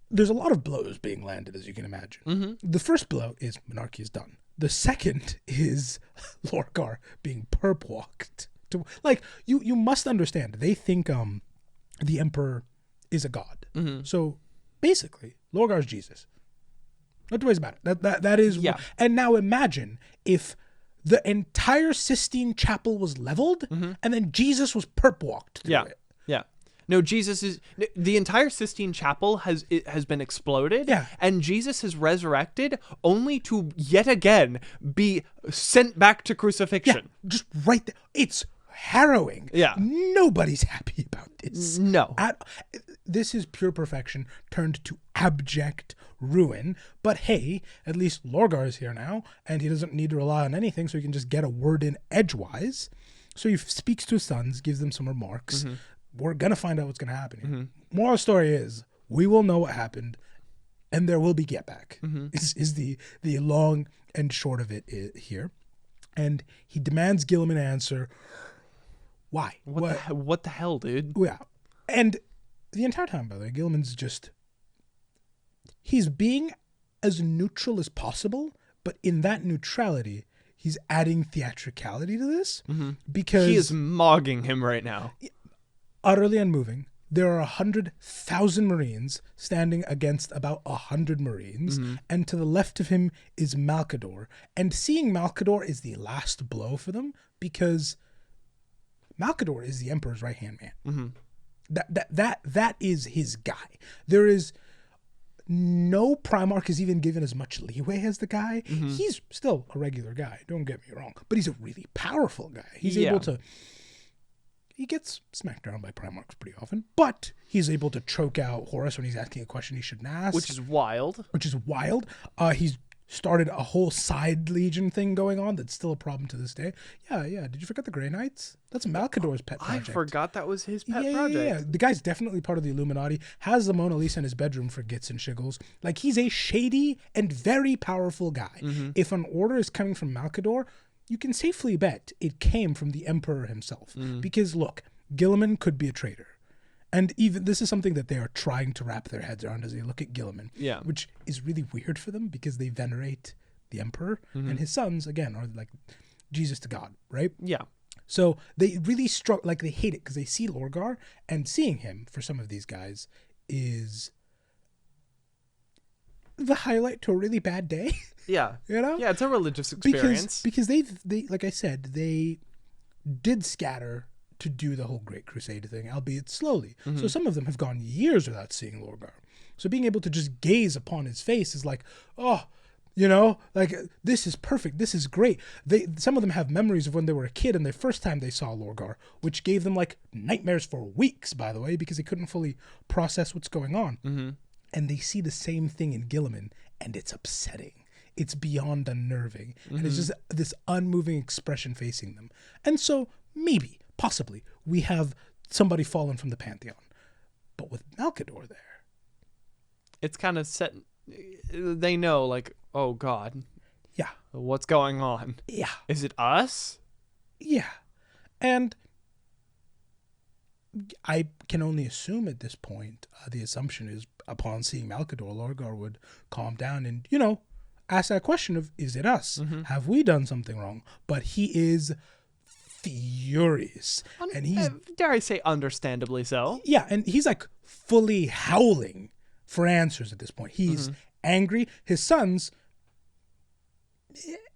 there's a lot of blows being landed, as you can imagine. The first blow is Monarchia is done. The second is Lorgar being perp-walked. You must understand, they think the Emperor is a god. So basically, Lorgar's Jesus. No two ways about it. That is. Yeah. And now imagine if the entire Sistine Chapel was leveled and then Jesus was perp-walked through it. Yeah. No, the entire Sistine Chapel has been exploded. Yeah. And Jesus is resurrected only to yet again be sent back to crucifixion. Yeah, just right there. It's harrowing. Yeah. Nobody's happy about this. No. this is pure perfection turned to abject ruin. But hey, at least Lorgar is here now, and he doesn't need to rely on anything, so he can just get a word in edgewise. So he speaks to his sons, gives them some remarks. We're going to find out what's going to happen here. Moral of the story is, we will know what happened, and there will be get back, is the long and short of it here. And he demands Guilliman answer. Why? What the hell, dude? Yeah. And the entire time, by the way, Guilliman's just... He's being as neutral as possible, but in that neutrality, he's adding theatricality to this. Because... He is mogging him right now. Utterly unmoving. There are 100,000 Marines standing against about 100 Marines, and to the left of him is Malcador. And seeing Malcador is the last blow for them, because Malcador is the Emperor's right-hand man. That is his guy. There is no Primarch is even given as much leeway as the guy. He's still a regular guy, don't get me wrong, but he's a really powerful guy. He's able to... He gets smacked around by Primarchs pretty often, but he's able to choke out Horus when he's asking a question he shouldn't ask. Which is wild. He's started a whole side legion thing going on that's still a problem to this day. Yeah. Did you forget the Grey Knights? That's Malcador's pet project. I forgot that was his pet project. Yeah. The guy's definitely part of the Illuminati, has the Mona Lisa in his bedroom for gits and shiggles. Like, he's a shady and very powerful guy. If an order is coming from Malcador, you can safely bet it came from the Emperor himself. Because, look, Guilliman could be a traitor. And even this is something that they are trying to wrap their heads around as they look at Guilliman. Yeah. Which is really weird for them because they venerate the Emperor. And his sons, again, are like Jesus to God, right? Yeah. So they really they hate it because they see Lorgar, and seeing him for some of these guys is the highlight to a really bad day. Yeah. You know? Yeah, it's a religious experience. Because they like I said, they did scatter to do the whole Great Crusade thing, albeit slowly. So some of them have gone years without seeing Lorgar. So being able to just gaze upon his face is like, oh, you know, like, this is perfect. This is great. Some of them have memories of when they were a kid and the first time they saw Lorgar, which gave them like nightmares for weeks, by the way, because they couldn't fully process what's going on. And they see the same thing in Guilliman, and it's upsetting. It's beyond unnerving. And it's just this unmoving expression facing them. And so maybe, possibly, we have somebody fallen from the Pantheon. But with Malcador there, it's kind of set. They know, like, oh God. Yeah. What's going on? Yeah. Is it us? Yeah. And I can only assume at this point, the assumption is upon seeing Malcador, Lorgar would calm down and, you know, ask that question of, is it us? Have we done something wrong? But he is furious. And he's, dare I say, understandably so. Yeah, and he's like fully howling for answers at this point. He's angry. His sons,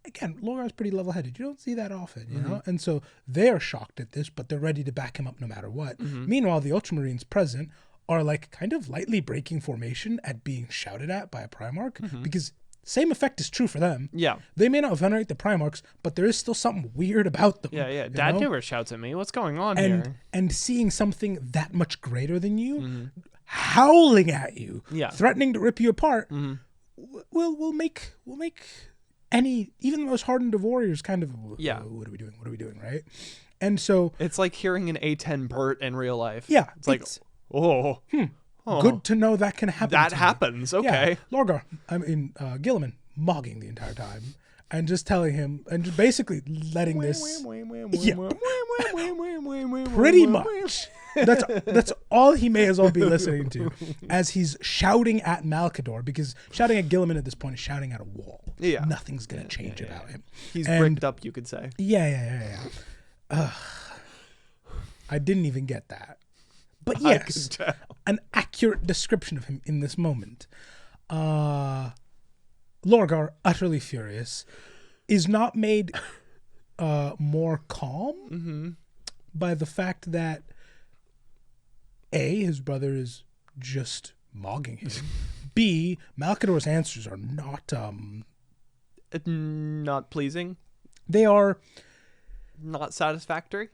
again, Lorgar's pretty level-headed. You don't see that often, you know? And so they're shocked at this, but they're ready to back him up no matter what. Meanwhile, the Ultramarines present are like kind of lightly breaking formation at being shouted at by a Primarch, because same effect is true for them. Yeah. They may not venerate the Primarchs, but there is still something weird about them. Yeah. Dad never shouts at me. What's going on here? And seeing something that much greater than you howling at you, threatening to rip you apart, will make any, even the most hardened of warriors kind of, what are we doing? What are we doing, right? And so it's like hearing an A10 Bert in real life. Yeah. It's like, good to know that can happen. That happens. Okay. Yeah. Lorgar, Guilliman, mogging the entire time and just telling him and just basically letting this. Pretty much. That's all he may as well be listening to as he's shouting at Malcador, because shouting at Guilliman at this point is shouting at a wall. Yeah. Nothing's going to change about him. He's bricked up, you could say. Yeah. I didn't even get that. But yes, an accurate description of him in this moment. Lorgar, utterly furious, is not made more calm by the fact that A, his brother is just mogging him. B, Malcador's answers are not pleasing. They are not satisfactory.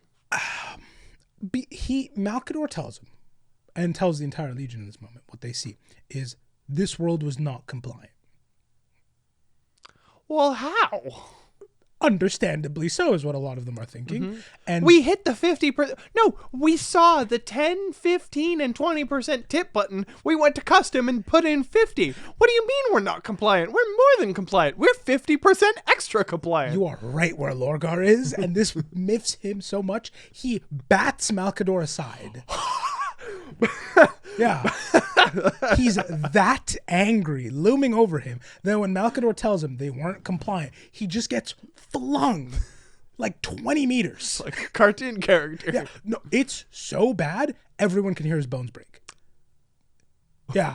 Malcador tells him, and tells the entire legion in this moment what they see is this world was not compliant. Well, how? Understandably so is what a lot of them are thinking. And We hit the 50%. No, we saw the 10, 15, and 20% tip button. We went to custom and put in 50. What do you mean we're not compliant? We're more than compliant. We're 50% extra compliant. you are right where Lorgar is, and this miffs him so much, he bats Malkador aside. Yeah. He's that angry, looming over him. Then when Malkador tells him they weren't compliant, he just gets flung like 20 meters. Like a cartoon character. Yeah. No, it's so bad, everyone can hear his bones break. Yeah.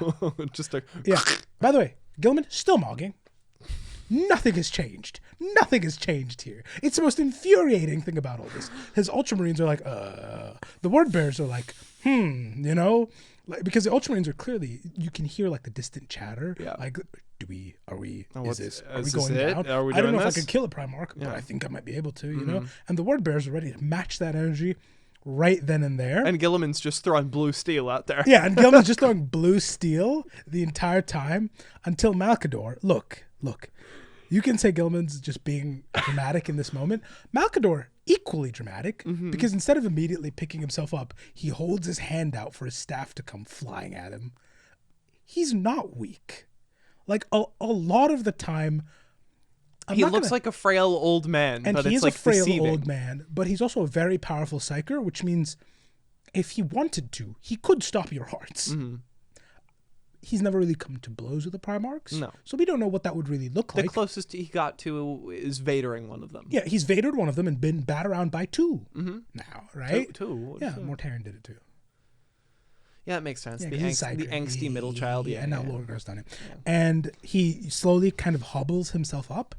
Just a... Yeah. By the way, Gilman, still mogging. Nothing has changed. Nothing has changed here. It's the most infuriating thing about all this. His Ultramarines are like, The Word Bears are like, you know? Like, because the Ultramarines are clearly, you can hear like the distant chatter. Yeah. Like, are we Are going we down? Are we I don't doing know if I this? could kill a Primarch, but I think I might be able to, you know? And the Word Bears are ready to match that energy right then and there. And Gilliman's just throwing blue steel out there. Yeah, and Gilman's just throwing blue steel the entire time until Malkador. Look. You can say Gilman's just being dramatic in this moment. Malkador, equally dramatic, because instead of immediately picking himself up, he holds his hand out for his staff to come flying at him. He's not weak. Like, a lot of the time... He looks like a frail old man, and but he it's is like a frail deceiving. old man, but he's also a very powerful psyker, which means if he wanted to, he could stop your hearts. He's never really come to blows with the Primarchs. No. So we don't know what that would really look The like. closest he got to is Vadering one of them. Yeah, he's Vadered one of them and been bat around by two now, right? Two. Yeah, Mortarion did it too. Yeah, that makes sense. Yeah, the 'cause he's angsty middle child. Yeah, and now yeah. Lorgar's done it. And he slowly kind of hobbles himself up.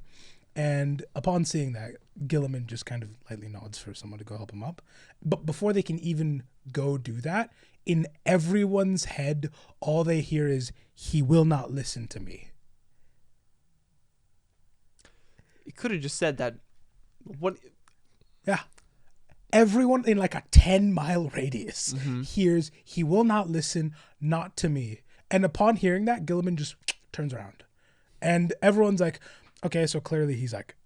And upon seeing that, Gilliman just kind of lightly nods for someone to go help him up. But before they can even go do that, in everyone's head, all they hear is, "He will not listen to me." You could have just said that. What? Yeah. Everyone in like a 10-mile radius hears, "He will not listen, not to me." And upon hearing that, Gilliman just turns around. And everyone's like, okay, so clearly he's like,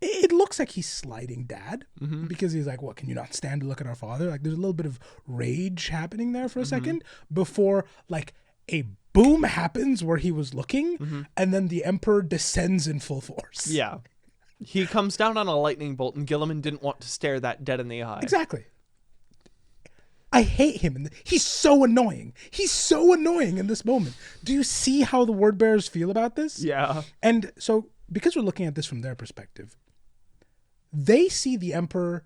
it looks like he's sliding Dad, because he's like, what, can you not stand to look at our father? Like, there's a little bit of rage happening there for a second before like a boom happens where he was looking, and then the Emperor descends in full force. Yeah. He comes down on a lightning bolt, and Gilliman didn't want to stare that dead in the eye. Exactly. I hate him. He's so annoying. He's so annoying in this moment. Do you see how the Word Bearers feel about this? Yeah. And so, because we're looking at this from their perspective, they see the Emperor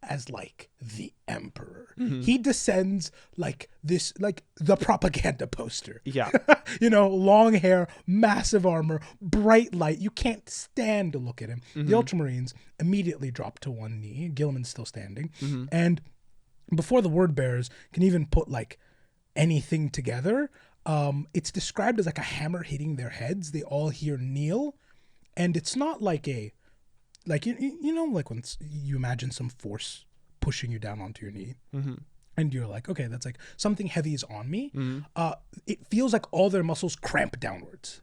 as like the Emperor. He descends like this, like the propaganda poster. Yeah. You know, long hair, massive armor, bright light. You can't stand to look at him. The Ultramarines immediately drop to one knee. Gilliman's still standing. And before the Word Bearers can even put like anything together, it's described as like a hammer hitting their heads. They all hear kneel. And it's not like a, like, you know, like when you imagine some force pushing you down onto your knee. And you're like, okay, that's like something heavy is on me. It feels like all their muscles cramp downwards.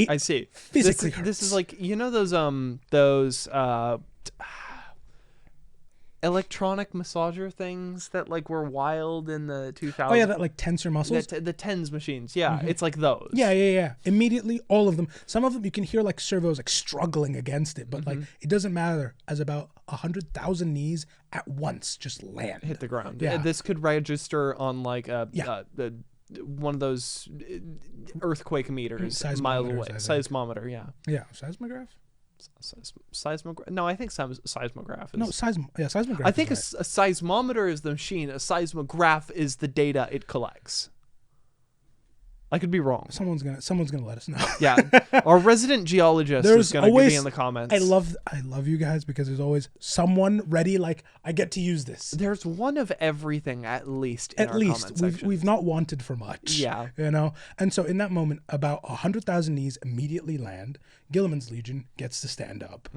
I see. Physically this is hurts. like, you know, those electronic massager things that like were wild in the 2000s. Oh yeah, that like tensor muscles. The TENS machines. Yeah, it's like those. Yeah. Immediately, all of them. Some of them you can hear like servos like struggling against it, but like it doesn't matter as about 100,000 knees at once just land. Hit the ground. Yeah. This could register on like one of those earthquake meters miles Seismometers, away. I think. Seismometer, yeah. Yeah, seismograph. Seismograph? No, I think seismograph is. No, seismograph. I think a is right. seismometer is the machine. A seismograph is the data it collects. I could be wrong. Someone's gonna let us know. Yeah, our resident geologist is going to be in the comments. I love you guys because there's always someone ready. Like, I get to use this. There's one of everything at least. In our comment section. We've not wanted for much. Yeah, you know. And so in that moment, about 100,000 knees immediately land. Gilliman's Legion gets to stand up,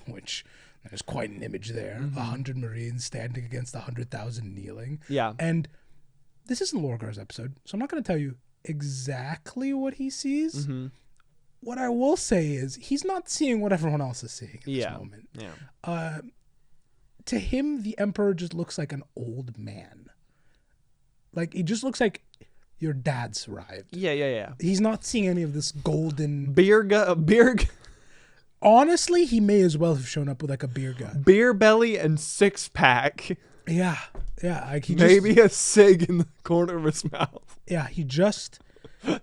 which there's quite an image there. 100 Marines standing against 100,000 kneeling. Yeah, and this isn't Lorgar's episode, so I'm not going to tell you exactly what he sees. Mm-hmm. What I will say is he's not seeing what everyone else is seeing at this moment. Yeah. To him, the Emperor just looks like an old man. Like, he just looks like your dad's arrived. Yeah. He's not seeing any of this golden... Beer Honestly, he may as well have shown up with like a beer gut. beer belly and 6-pack. Yeah. Like he Maybe a cig in the corner of his mouth. Yeah, he just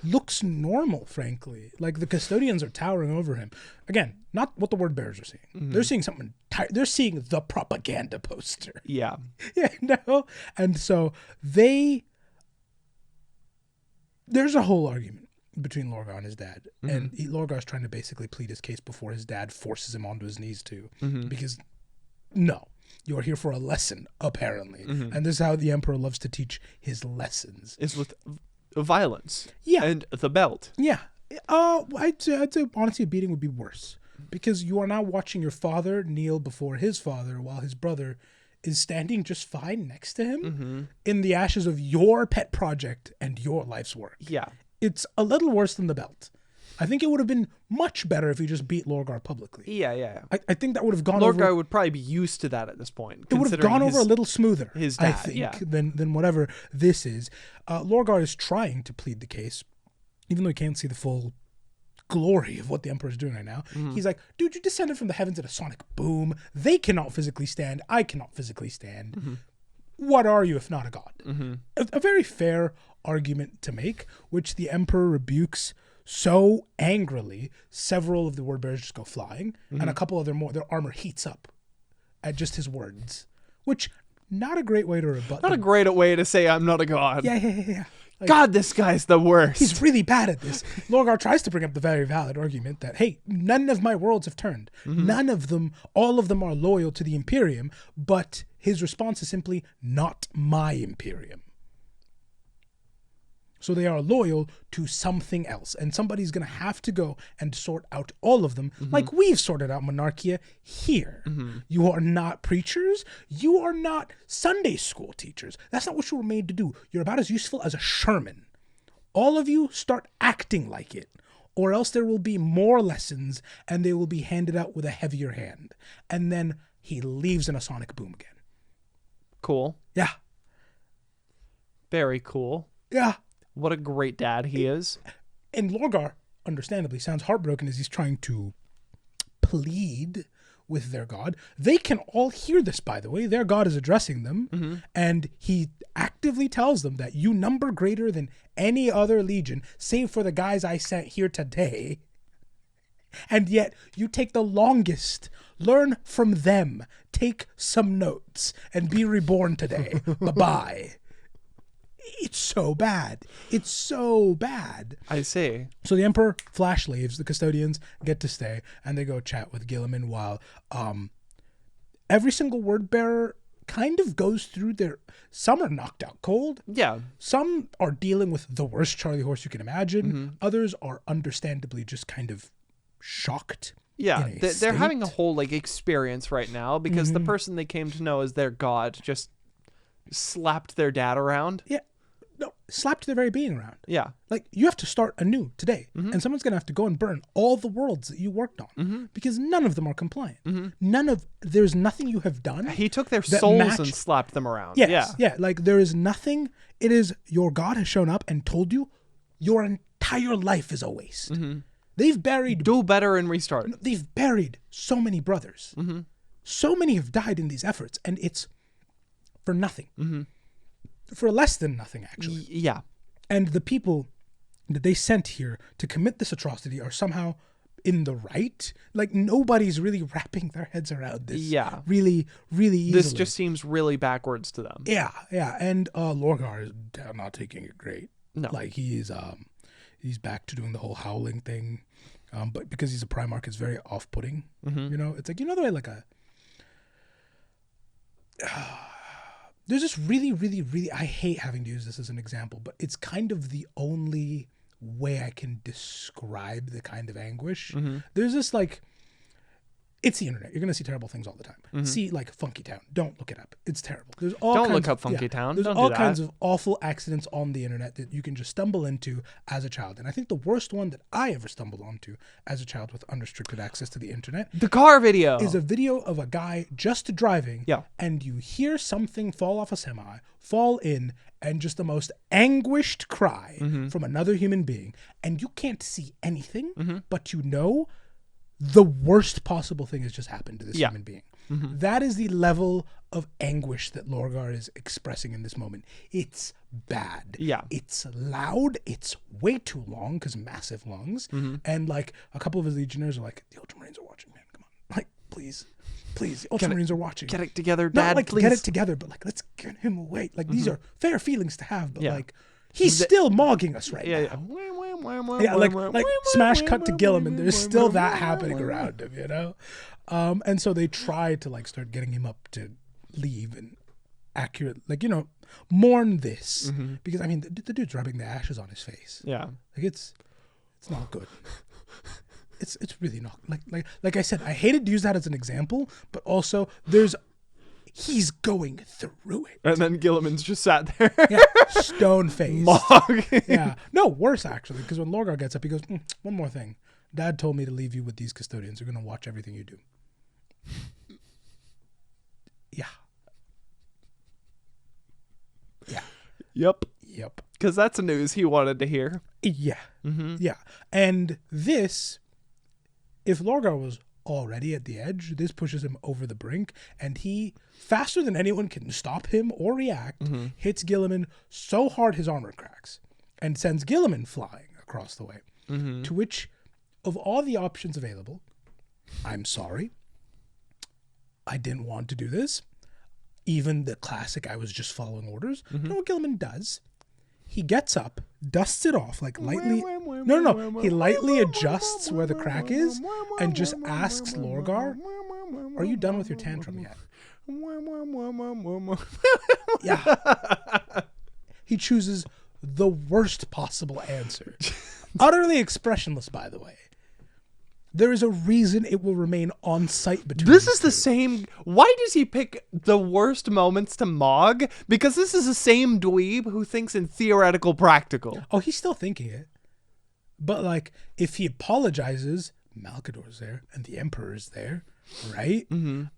looks normal, frankly. Like, the custodians are towering over him. Again, not what the word bearers are seeing. Mm-hmm. They're seeing something. They're seeing the propaganda poster. Yeah. Yeah, no. And so there's a whole argument between Lorgar and his dad. Mm-hmm. And Lorgar's trying to basically plead his case before his dad forces him onto his knees too. Mm-hmm. Because, no, you're here for a lesson, apparently. Mm-hmm. And this is how the Emperor loves to teach his lessons. Is with violence. Yeah. And the belt. Yeah. I'd say honestly a beating would be worse. Because you are now watching your father kneel before his father while his brother is standing just fine next to him in the ashes of your pet project and your life's work. Yeah. It's a little worse than the belt. I think it would have been much better if he just beat Lorgar publicly. Yeah. I think that would have gone Lorgar over... would probably be used to that at this point. It would have gone over a little smoother, his dad, I think, yeah. than whatever this is. Lorgar is trying to plead the case, even though he can't see the full glory of what the Emperor is doing right now. He's like, dude, you descended from the heavens at a sonic boom. They cannot physically stand. I cannot physically stand. What are you if not a god? A very fair argument to make, which the Emperor rebukes so angrily, several of the word bearers just go flying, and a couple of their armor heats up at just his words, which not a great way to rebut. Not a great way to say I'm not a god. Yeah. Like, God, this guy's the worst. he's really bad at this. Lorgar tries to bring up the very valid argument that, hey, none of my worlds have turned. None of them, all of them are loyal to the Imperium, but his response is simply, not my Imperium. So they are loyal to something else. And somebody's going to have to go and sort out all of them, like we've sorted out Monarchia here. You are not preachers. You are not Sunday school teachers. That's not what you were made to do. You're about as useful as a Sherman. All of you start acting like it, or else there will be more lessons and they will be handed out with a heavier hand. And then he leaves in a sonic boom again. Cool. Yeah. Very cool. Yeah. What a great dad he is. And Lorgar, understandably, sounds heartbroken as he's trying to plead with their god. They can all hear this, by the way. Their god is addressing them. And he actively tells them that you number greater than any other legion, save for the guys I sent here today. And yet you take the longest. Learn from them. Take some notes and be reborn today. Bye-bye. It's so bad. It's so bad. I see. So the Emperor flash leaves. The custodians get to stay, and they go chat with Gilliman while every single word bearer kind of goes through their... Some are knocked out cold. Yeah. Some are dealing with the worst Charlie horse you can imagine. Others are understandably just kind of shocked. Yeah, they're state. having a whole experience right now because the person they came to know as their god just slapped their dad around. Yeah. No, slapped their very being around. Yeah. Like, you have to start anew today. And someone's going to have to go and burn all the worlds that you worked on. Because none of them are compliant. There's nothing you have done. He took their that souls match- and slapped them around. Yes, yeah. Like, there is nothing. It is your God has shown up and told you your entire life is a waste. They've buried... Do better and restart. They've buried so many brothers. So many have died in these efforts, and it's for nothing. For less than nothing, actually. Yeah. And the people that they sent here to commit this atrocity are somehow in the right. Like, nobody's really wrapping their heads around this. Yeah. Really, really easily. This just seems really backwards to them. Yeah. And Lorgar is not taking it great. No. Like, he's back to doing the whole howling thing. But because he's a Primarch, it's very off-putting. You know? It's like, you know the way like a... There's this really, really, really... I hate having to use this as an example, but it's kind of the only way I can describe the kind of anguish. There's this, like... it's the internet. You're going to see terrible things all the time. See, like, Funky Town. Don't look it up. It's terrible. There's all Don't kinds look up of, Funky Town. There's Don't all do that. kinds of awful accidents on the internet that you can just stumble into as a child. And I think the worst one that I ever stumbled onto as a child with unrestricted access to the internet The car video. is a video of a guy just driving. Yeah. And you hear something fall off a semi, fall in, and just the most anguished cry from another human being. And you can't see anything, but you know the worst possible thing has just happened to this human being. That is the level of anguish that Lorgar is expressing in this moment. It's bad. Yeah. It's loud. It's way too long because massive lungs. And like a couple of his legionnaires are like, the Ultramarines are watching, man. Come on. Like, please, the Ultramarines are watching. Get it together, Not Dad, like please. get it together, but like, let's get him away. Like, these are fair feelings to have, but Yeah. like, he's still mogging us right now. Yeah, like smash cut to Gilliman. There's still that happening around him, you know? And so they try to like start getting him up to leave and accurate, like, you know, mourn this. Because, I mean, the dude's rubbing the ashes on his face. Yeah. Like, it's not good. It's really not. Like I said, I hated to use that as an example, but also he's going through it. And then Gilliman's just sat there. Yeah, stone faced. Mog. Yeah, no, worse actually, because when Lorgar gets up, he goes, "One more thing. Dad told me to leave you with these custodians. They're gonna watch everything you do." Yeah. Yeah. Yep. Yep. Because that's the news he wanted to hear. Yeah. Yeah. And this, if Lorgar was already at the edge, this pushes him over the brink, and he, faster than anyone can stop him or react, hits Gilliman so hard his armor cracks and sends Gilliman flying across the way. To which, of all the options available, I'm sorry, I didn't want to do this. Even the classic, I was just following orders. You know what Gilliman does? He gets up, dusts it off, like lightly. No. He lightly adjusts where the crack is and just asks Lorgar, "Are you done with your tantrum yet?" Yeah. He chooses the worst possible answer. Utterly expressionless, by the way. There is a reason it will remain on site between This these is the two. same. Why does he pick the worst moments to Mog? Because this is the same dweeb who thinks in theoretical practical. Oh, he's still thinking it. But, like, if he apologizes, Malkador's there and the Emperor's there, right?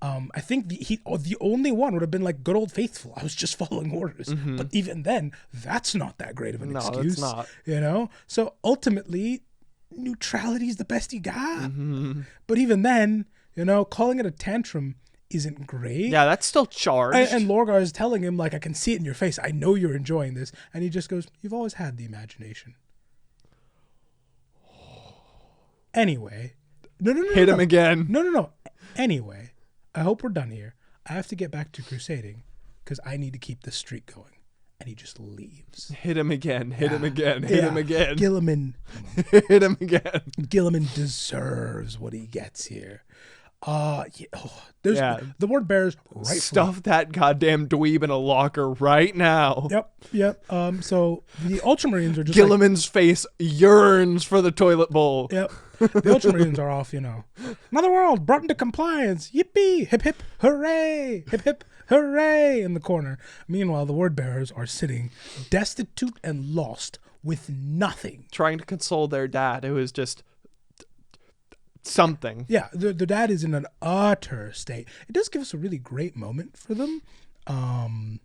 I think the only one would have been, like, good old faithful. I was just following orders. But even then, that's not that great of an excuse. it's not. You know? So, ultimately, neutrality is the best you got. But even then, you know, calling it a tantrum isn't great. Yeah, that's still charged. And Lorgar is telling him, like, I can see it in your face. I know you're enjoying this. And he just goes, "You've always had the imagination." Anyway. No. Hit him again. No. Anyway, I hope we're done here. I have to get back to crusading because I need to keep this streak going. And he just leaves. Hit him again. Hit him again. Hit him again. Gilliman. Hit him again. Gilliman deserves what he gets here. There's the word bearers right. Stuff that goddamn dweeb in a locker right now. Yep. So the Ultramarines are just Gilliman's face yearns for the toilet bowl. Yep. The Ultramarines are off, you know. Another world brought into compliance. Yippee! Hip hip hooray! Hip hip hooray! In the corner. Meanwhile, the word bearers are sitting destitute and lost with nothing. Trying to console their dad, who is just something. Yeah, the dad is in an utter state. It does give us a really great moment for them,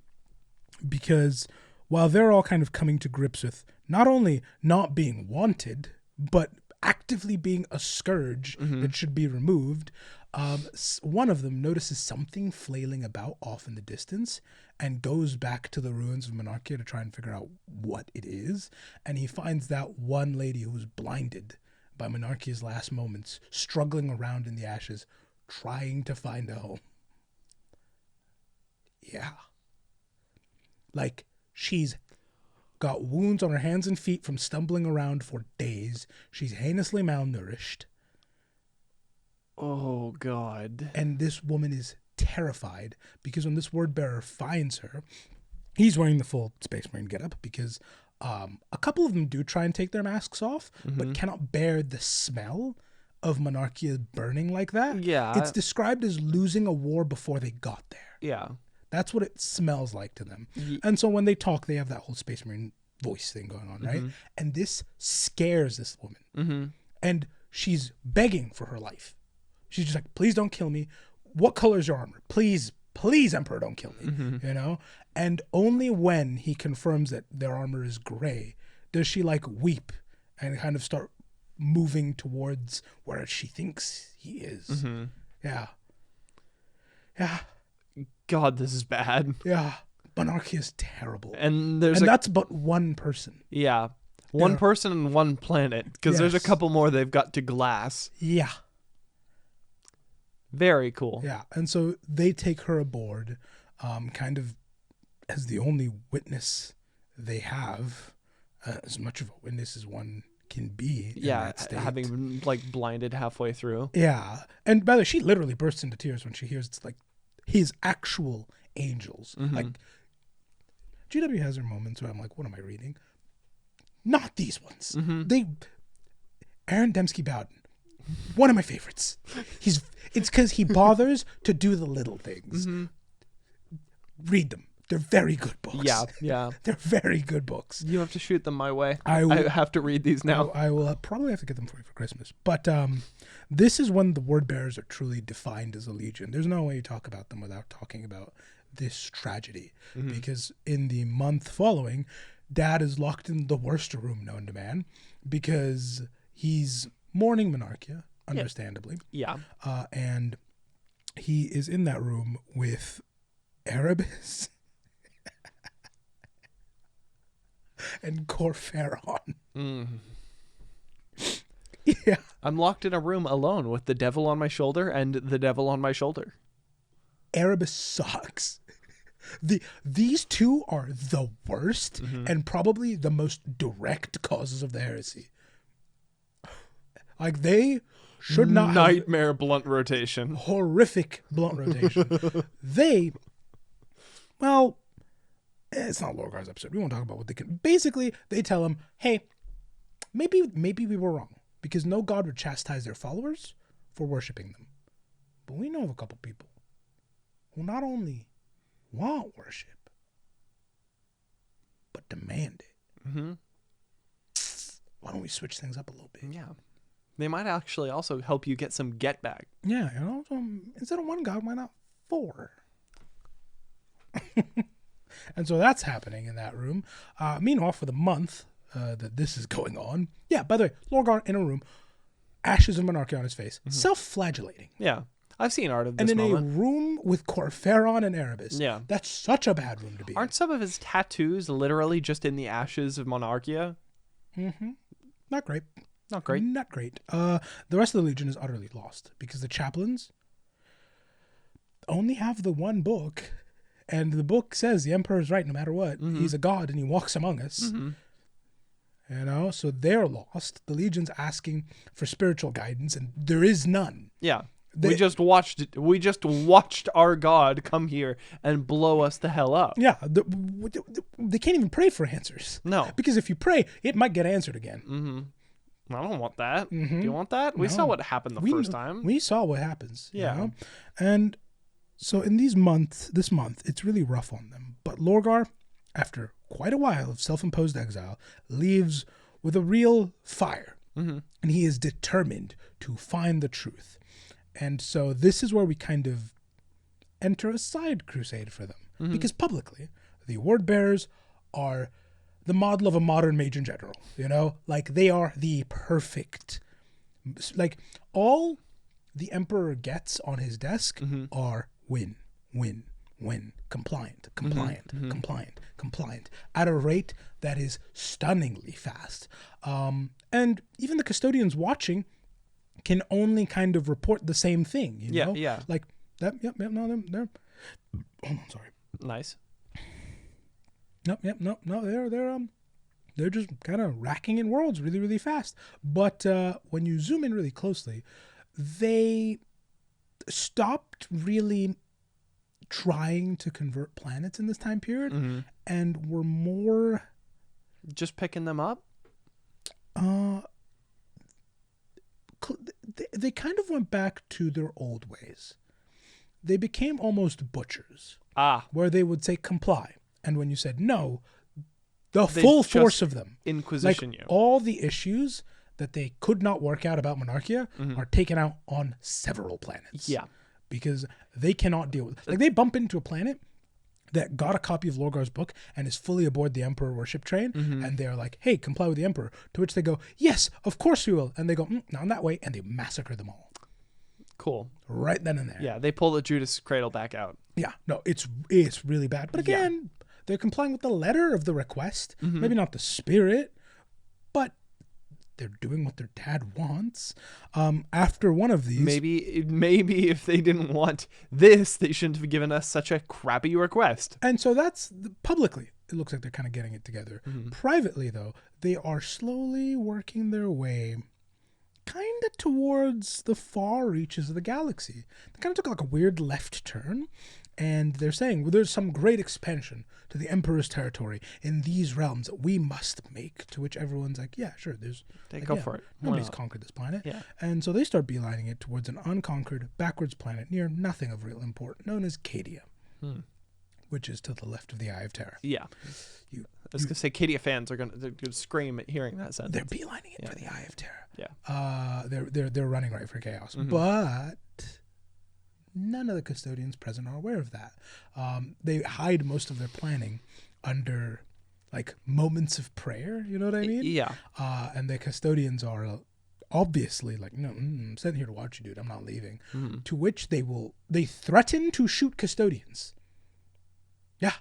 because while they're all kind of coming to grips with not only not being wanted, but actively being a scourge that should be removed, one of them notices something flailing about off in the distance and goes back to the ruins of Monarchia to try and figure out what it is. And he finds that one lady who was blinded by Monarchia's last moments, struggling around in the ashes, trying to find a home. Yeah. Like, she's got wounds on her hands and feet from stumbling around for days. She's heinously malnourished. Oh, God. And this woman is terrified because when this word bearer finds her, he's wearing the full Space Marine getup because a couple of them do try and take their masks off, but cannot bear the smell of Monarchia burning like that. Yeah. It's described as losing a war before they got there. Yeah. That's what it smells like to them. And so when they talk, they have that whole Space Marine voice thing going on, right? And this scares this woman. And she's begging for her life. She's just like, please don't kill me. What color is your armor? Please, please, Emperor, don't kill me. You know? And only when he confirms that their armor is gray does she like weep and kind of start moving towards where she thinks he is. Yeah. Yeah. God, this is bad. Yeah. Monarchy is terrible. And that's but one person. Yeah. One person and one planet. Because there's a couple more they've got to glass. Yeah. Very cool. Yeah. And so they take her aboard, kind of as the only witness they have, as much of a witness as one can be. Yeah, having been like blinded halfway through. Yeah. And by the way, she literally bursts into tears when she hears it's like his actual angels. Like, GW has her moments where I'm like, what am I reading? Not these ones. Aaron Dembski Bowden, one of my favorites. It's because he bothers to do the little things. Read them. They're very good books. Yeah. They're very good books. You have to shoot them my way. I have to read these now. I will probably have to get them for you for Christmas. But this is when the word bearers are truly defined as a legion. There's no way you talk about them without talking about this tragedy. Because in the month following, Dad is locked in the worst room known to man because he's mourning Monarchia, understandably. Yeah. And he is in that room with Erebus and Corferon. Yeah. I'm locked in a room alone with the devil on my shoulder and the devil on my shoulder. Erebus sucks. These two are the worst and probably the most direct causes of the heresy. Like, they should not have nightmare blunt rotation. Horrific blunt rotation. Well, it's not Lorgar's episode. We won't talk about what they can. Basically, they tell him, hey, maybe we were wrong because no god would chastise their followers for worshiping them. But we know of a couple people who not only want worship, but demand it. Why don't we switch things up a little bit? Yeah. They might actually also help you get some get back. Yeah, you know, so instead of one god, why not 4? And so that's happening in that room. Meanwhile, for the month that this is going on, yeah, by the way, Lorgar in a room, ashes of Monarchia on his face, self-flagellating. Yeah. I've seen art of this and in moment. a room with Corferon and Erebus. Yeah. That's such a bad room to be Aren't some of his tattoos literally just in the ashes of Monarchia? Not great. Not great. Not great. The rest of the Legion is utterly lost because the chaplains only have the one book, and the book says the Emperor's right no matter what. He's a god and he walks among us. You know, so they're lost. The Legion's asking for spiritual guidance, and there is none. Yeah. We just watched our god come here and blow us the hell up. Yeah, they can't even pray for answers. No. Because if you pray, it might get answered again. I don't want that. Do you want that? We saw what happened the first time. We saw what happens. Yeah. You know? And so in this month, it's really rough on them. But Lorgar, after quite a while of self-imposed exile, leaves with a real fire. And he is determined to find the truth. And so this is where we kind of enter a side crusade for them. Because publicly, the word bearers are the model of a modern Major General. You know? Like, they are the perfect... Like, all the Emperor gets on his desk are win, win, win. Compliant, compliant, compliant, compliant. At a rate that is stunningly fast. And even the custodians watching can only kind of report the same thing, you know? Yeah. Like, that, yep, no, they're... Hold on, sorry. Nice. No, they're just kind of racking in worlds really, really fast. But when you zoom in really closely, they stopped really trying to convert planets in this time period and were more... Just picking them up? they kind of went back to their old ways. They became almost butchers, where they would say comply, and when you said no, the full force of them, Inquisition like you. all the issues that they could not work out about Monarchia are taken out on several planets. Yeah. Because they cannot deal with, like, they bump into a planet that got a copy of Lorgar's book and is fully aboard the Emperor worship train, and they're like, hey, comply with the Emperor. To which they go, yes, of course we will. And they go, not that way, and they massacre them all. Cool. Right then and there. Yeah, they pull the Judas cradle back out. Yeah, no, it's really bad. But again, they're complying with the letter of the request, maybe not the spirit, but they're doing what their dad wants. After one of these, maybe if they didn't want this, they shouldn't have given us such a crappy request. and so that's publicly. It looks like they're kind of getting it together. Privately, though, they are slowly working their way kind of towards the far reaches of the galaxy. They kind of took like a weird left turn, and they're saying, well, there's some great expansion to the Emperor's territory in these realms that we must make, to which everyone's like, yeah, sure, Go for it. Why Nobody's not? conquered this planet. Yeah. And so they start beelining it towards an unconquered, backwards planet near nothing of real import, known as Cadia, which is to the left of the Eye of Terror. Yeah. You- I was going to say, Cadia fans are going to scream at hearing that sentence. They're beelining it for the Eye of Terror. Yeah. They're running right for chaos, but none of the custodians present are aware of that. They hide most of their planning under like moments of prayer. You know what I mean? Yeah. And the custodians are obviously like, no, I'm sitting here to watch you, dude. I'm not leaving. To which they threaten to shoot custodians. Yeah.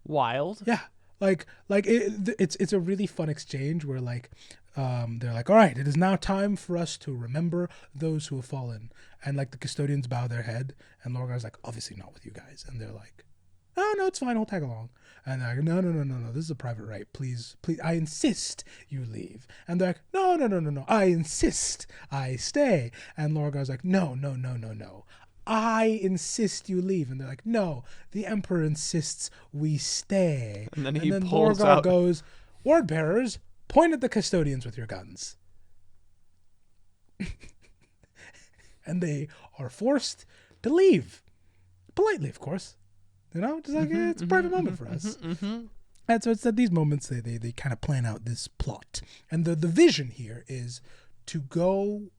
Wild. Yeah, it's a really fun exchange where like they're like, all right, it is now time for us to remember those who have fallen, and like the custodians bow their head, and Lorgar's like, obviously not with you guys, and they're like, oh no, it's fine, I'll tag along, and they're like, no, this is a private right, please, I insist you leave, and they're like, no, I insist I stay, and Lorgar's like, no, I insist you leave. And they're like, no, the Emperor insists we stay. And then he pulls Lorgar out... goes, word bearers, point at the custodians with your guns. And they are forced to leave. Politely, of course. You know, just like, it's a private moment for us. And so it's at these moments they kind of plan out this plot. And the vision here is to go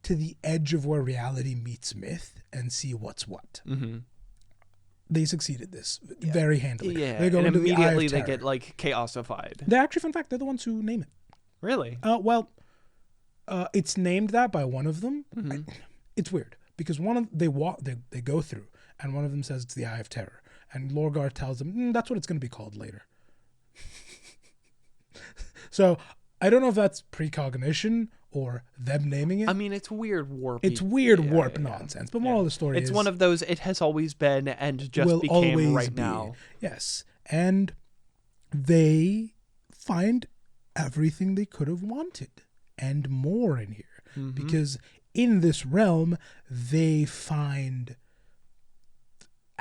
to the edge of where reality meets myth and see what's what. They succeeded this very handily. Yeah, They go and into the Eye of immediately they Terror. get like chaosified. They actually, fun fact, they're the ones who name it. Really? It's named that by one of them. It's weird because one of they go through, and one of them says it's the Eye of Terror, and Lorgar tells them that's what it's going to be called later. So I don't know if that's precognition or them naming it. I mean, it's weird warp. It's weird warp nonsense. But moral of the story is... It's one of those, it has always been and just will became always right be. now. Yes. And they find everything they could have wanted and more in here. Because in this realm, they find...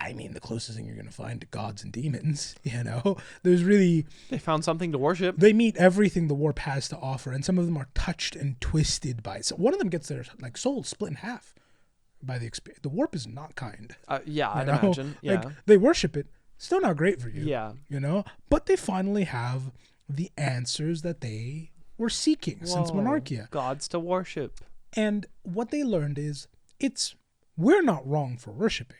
I mean, the closest thing you're going to find to gods and demons, you know? There's really... They found something to worship. They meet everything the warp has to offer, and some of them are touched and twisted by it. So one of them gets their like soul split in half by the experience. The warp is not kind. Yeah, I'd know? imagine. Yeah. Like, they worship it. Still not great for you. Yeah. You know? But they finally have the answers that they were seeking since Monarchia. Gods to worship. And what they learned is we're not wrong for worshiping.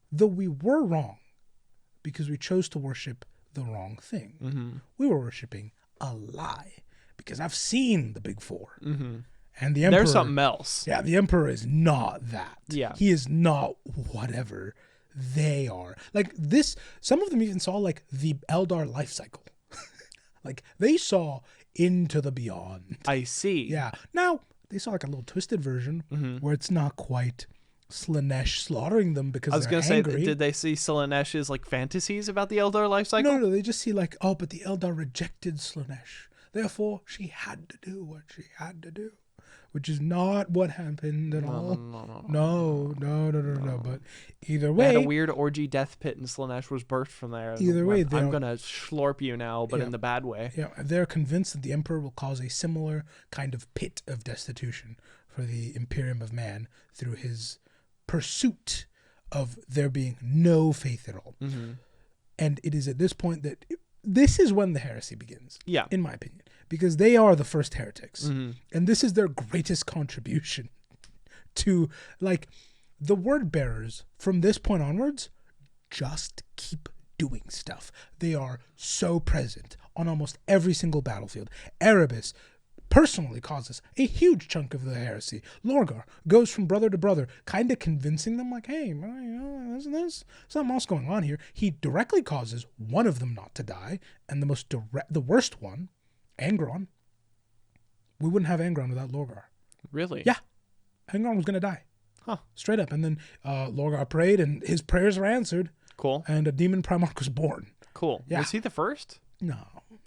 Though we were wrong because we chose to worship the wrong thing. We were worshiping a lie because I've seen the Big Four. And the Emperor... There's something else. Yeah, the Emperor is not that. Yeah. He is not whatever they are. Like this, some of them even saw like the Eldar life cycle. Like they saw into the beyond. I see. Yeah. Now, they saw like a little twisted version where it's not quite... Slanesh slaughtering them because I was they're going to say, angry. did they see Slanesh's like fantasies about the Eldar life cycle? No, they just see like, oh, but the Eldar rejected Slanesh. Therefore, she had to do what she had to do. which is not what happened at all. No. But either They way, had a weird orgy death pit, and Slanesh was birthed from there. Either way, I'm gonna slurp you now, but in the bad way. yeah, they're convinced that the Emperor will cause a similar kind of pit of destitution for the Imperium of Man through his pursuit of there being no faith at all. Mm-hmm. And it is at this point that this is when the heresy begins. Yeah. In my opinion, because they are the first heretics, Mm-hmm. and this is their greatest contribution to, like, the word bearers from this point onwards just keep doing stuff. They are so present on almost every single battlefield. Erebus personally causes a huge chunk of the heresy. Lorgar goes from brother to brother, kind of convincing them, like, hey, well, you know, there's something else going on here. He directly causes one of them not to die, and the worst one, Angron. We wouldn't have Angron without Lorgar. Really? Yeah. Angron was going to die. Huh. Straight up. And then Lorgar prayed, and his prayers were answered, Cool. and a demon Primarch was born. Cool. Yeah. Was he the first? No.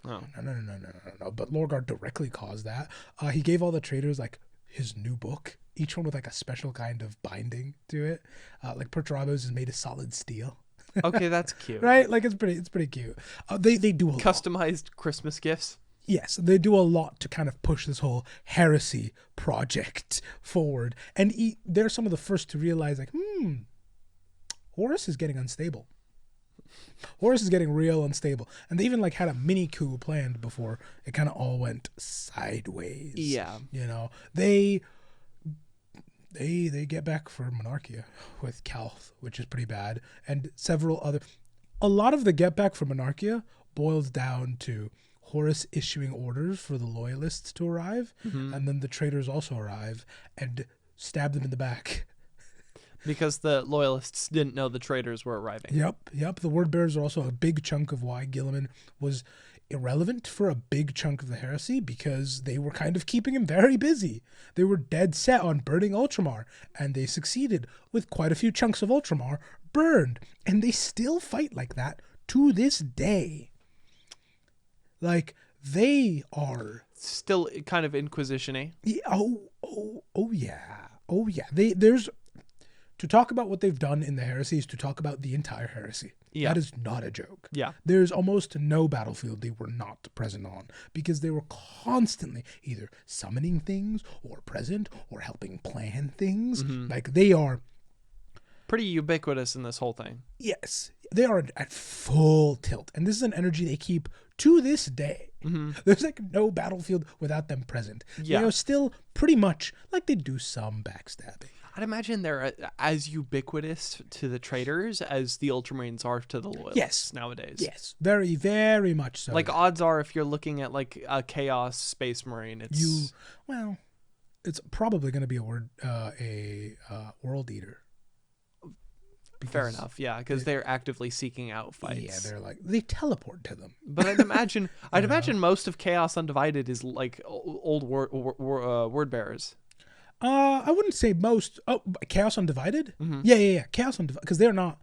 Oh. No. But Lorgar directly caused that. He gave all the traders, like, his new book, each one with, like, a special kind of binding to it. Like, Perturabos is made of solid steel. Okay, that's cute. Right? Like, it's pretty cute. They do a lot. Customized Christmas gifts. Yes, they do a lot to kind of push this whole heresy project forward. And they're some of the first to realize, like, Horus is getting unstable. Horus is getting real unstable. And they even, like, had a mini coup planned before it kind of all went sideways. Yeah. You know, they get back for Monarchia with Calth, which is pretty bad. And a lot of the get back for Monarchia boils down to Horus issuing orders for the loyalists to arrive, and then the traitors also arrive and stab them in the back. Because the loyalists didn't know the traitors were arriving. Yep. The word bearers are also a big chunk of why Guilliman was irrelevant for a big chunk of the heresy, because they were kind of keeping him very busy. They were dead set on burning Ultramar, and they succeeded with quite a few chunks of Ultramar burned. And they still fight like that to this day. Like, they are Still kind of Inquisition-y. yeah, oh yeah. There's to talk about what they've done in the heresy is to talk about the entire heresy. Yeah. That is not a joke. Yeah. There's almost no battlefield they were not present on, because they were constantly either summoning things or present or helping plan things. Like, they are, Pretty ubiquitous in this whole thing. yes, they are at full tilt. And this is an energy they keep to this day. There's, like, no battlefield without them present. Yeah. They are still pretty much, like, they do some backstabbing. I'd imagine they're as ubiquitous to the traitors as the Ultramarines are to the loyalists nowadays. Yes, very, very much so. Like, odds are, if you're looking at, like, a Chaos Space Marine, it's... it's probably going to be a world eater. Fair enough, yeah, because they're actively seeking out fights. Yeah, they teleport to them. But I'd imagine most of Chaos Undivided is like old word bearers. I wouldn't say most. Oh, Chaos Undivided? Yeah. Chaos Undivided, because they're not.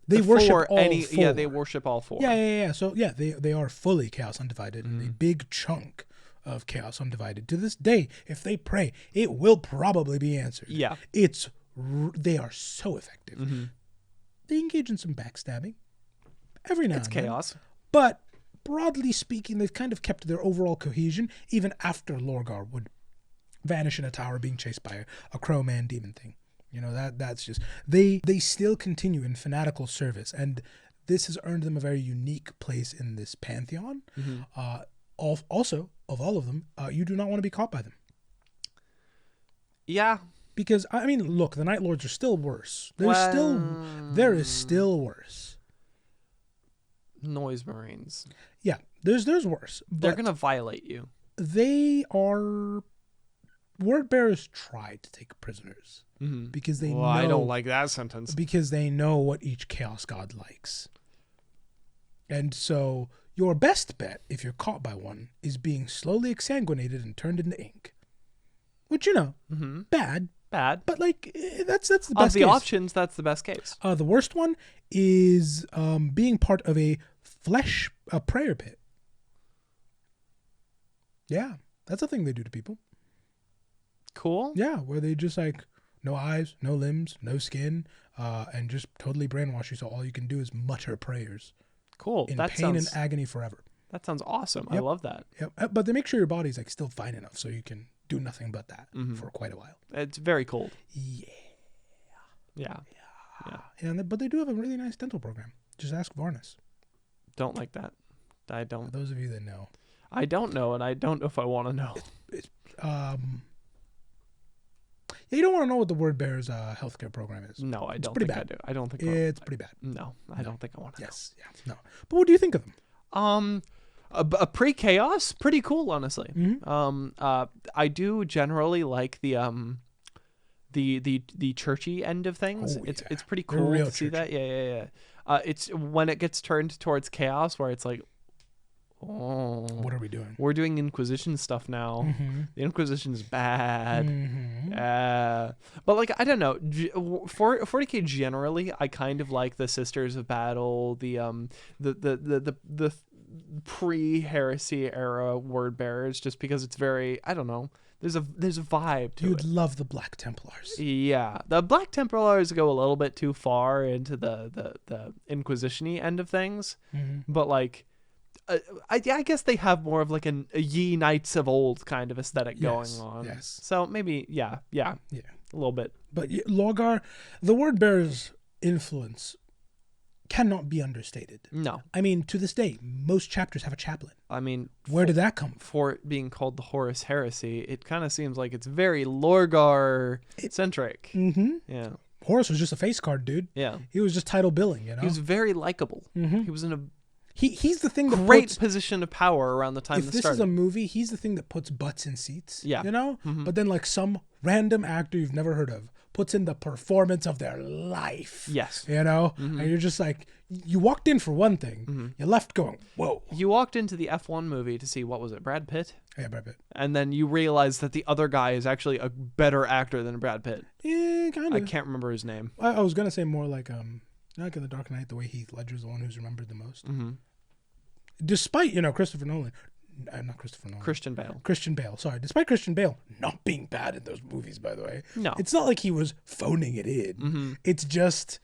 They worship all four. Yeah, they worship all four. Yeah. So yeah, they are fully Chaos Undivided, and a big chunk of Chaos Undivided. To this day, if they pray, it will probably be answered. Yeah, they are so effective. They engage in some backstabbing every now and then. it's chaos. But broadly speaking, they've kind of kept their overall cohesion, even after Lorgar would vanish in a tower being chased by a crow man demon thing. You know, that's just... They still continue in fanatical service, and this has earned them a very unique place in this pantheon. Also, of all of them, you do not want to be caught by them. Yeah. Because, I mean, look, the Night Lords are still worse. There is still worse. Noise Marines. Yeah, there's worse. But They're going to violate you. They are... Word bearers try to take prisoners. Because they know... I don't like that sentence. Because they know what each Chaos God likes. And so, your best bet, if you're caught by one, is being slowly exsanguinated and turned into ink. Which, you know, bad. But, like, that's the best Of the case. options, that's the best case. The worst one is being part of a prayer pit. Yeah, that's a thing they do to people. Cool. Yeah, where they just like no eyes, no limbs, no skin, and just totally brainwash you. So all you can do is mutter prayers Cool. in That pain sounds and agony forever. that sounds awesome. I Yep. love that. Yep. But they make sure your body's like still fine enough so you can do nothing but that Mm-hmm. for quite a while. It's very cold. Yeah. Yeah. But they do have a really nice dental program. Just ask Varnus. Don't like that. I For don't. those of you that know. I don't know, and I don't know if I want to know. Yeah, you don't want to know what the Word Bear's healthcare program is. No, I don't pretty think I bad. do. I don't think It's pretty bad. No, I don't think I want to. Yes. Yeah. No. But what do you think of them? A pre-chaos, pretty cool, honestly. Mm-hmm. I do generally like the churchy end of things. Oh, It's yeah. pretty They're cool real to see that. churchy. Yeah. It's when it gets turned towards chaos, where it's like, oh, What are we doing? we're doing Inquisition stuff now. Mm-hmm. The Inquisition's bad. Mm-hmm. But like, I don't know. For 40K generally, I kind of like the Sisters of Battle, the pre-Heresy era Word Bearers, just because it's very, I don't know. There's a vibe to You'd it. love the Black Templars. Yeah, the Black Templars go a little bit too far into the Inquisition-y end of things, Mm-hmm. but like, I guess they have more of like a ye Knights of old kind of aesthetic Yes, going on. yes. So maybe, yeah, a little bit. But Lorgar, the Word Bearer's influence cannot be understated. No, I mean, to this day, most chapters have a chaplain. I mean, Where did that come from? for it being called the Horus Heresy, it kind of seems like it's very Lorgar centric. Mm-hmm. Yeah, Horus was just a face card, dude. yeah. He was just title billing, you know? He was very likable. Mhm. He was in a He's the thing that great puts, position of power around the time if this this started. is a movie, he's the thing that puts butts in seats. Yeah. You know? Mhm. But then like some random actor you've never heard of puts in the performance of their life. Yes. You know? Mhm. And you're just like, you walked in for one thing, Mhm. you left going, whoa. You walked into the F1 movie to see, what was it, Brad Pitt? Yeah, Brad Pitt. And then you realize that the other guy is actually a better actor than Brad Pitt. Yeah, kind I of. can't remember his name. I was gonna say more like in The Dark Knight, the way Heath Ledger's the one who's remembered the most. Mm-hmm. Despite, Christopher Nolan. Not Christopher Nolan. Christian Bale. Christian Bale, sorry. Despite Christian Bale not being bad in those movies, by the way. No. It's not like he was phoning it in. Mm-hmm. It's just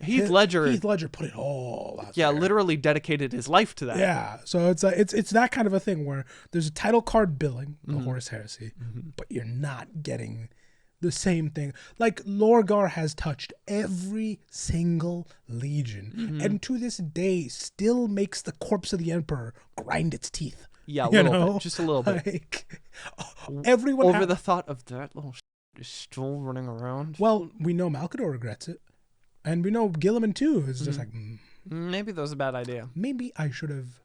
Heath Ledger. Heath Ledger put it all out Yeah, there. literally dedicated his life to that. Yeah, so it's that kind of a thing where there's a title card billing, the Mm-hmm. Horus Heresy, but you're not getting the same thing. Like Lorgar has touched every single legion, Mm-hmm. and to this day still makes the corpse of the Emperor grind its teeth. Yeah, a You little know? bit. Just a little bit. Like, everyone Over the thought of that little is still running around. Well, we know Malcador regrets it, and we know Gilliman too is just like, Maybe that was a bad idea. maybe I should have.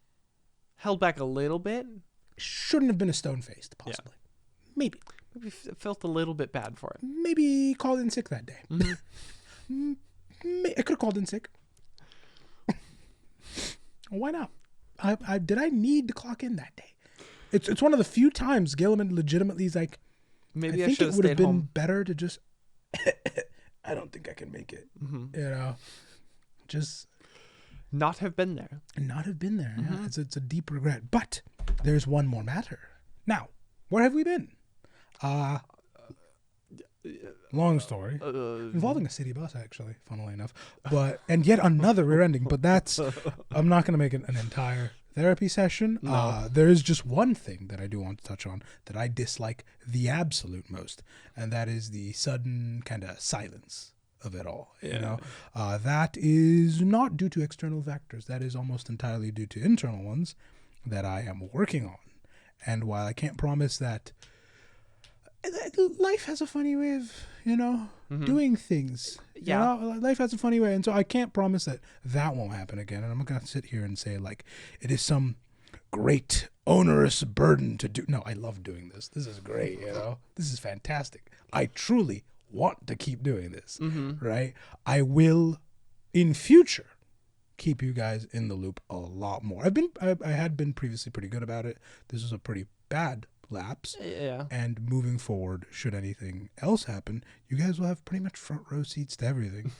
Held back a little bit. Shouldn't have been a stone faced, possibly. Maybe. Maybe felt a little bit bad for it. Maybe called in sick that day. Mm-hmm. I could have called in sick. Why not? Did I need to clock in that day? It's one of the few times Gilliman legitimately is like, Maybe I think should it have would have stayed been home. better to just. I don't think I can make it. Mm-hmm. Just Not have been there. not have been there. Mm-hmm. Yeah, it's a deep regret. But there's one more matter. Now, where have we been? Long story. Involving a city bus, actually, funnily enough. And yet another rear ending. But I'm not going to make it an entire therapy session. No. There is just one thing that I do want to touch on that I dislike the absolute most. And that is the sudden kind of silence of it all. That is not due to external factors. That is almost entirely due to internal ones that I am working on. And while I can't promise that life has a funny way of, doing things. Yeah. Life has a funny way. And so I can't promise that won't happen again. And I'm not going to sit here and say, like, it is some great onerous burden to do. No, I love doing this. This is great, This is fantastic. I truly want to keep doing this, right? I will, in future, keep you guys in the loop a lot more. I had been previously pretty good about it. This was a pretty bad lapse. Yeah. And moving forward, should anything else happen, you guys will have pretty much front row seats to everything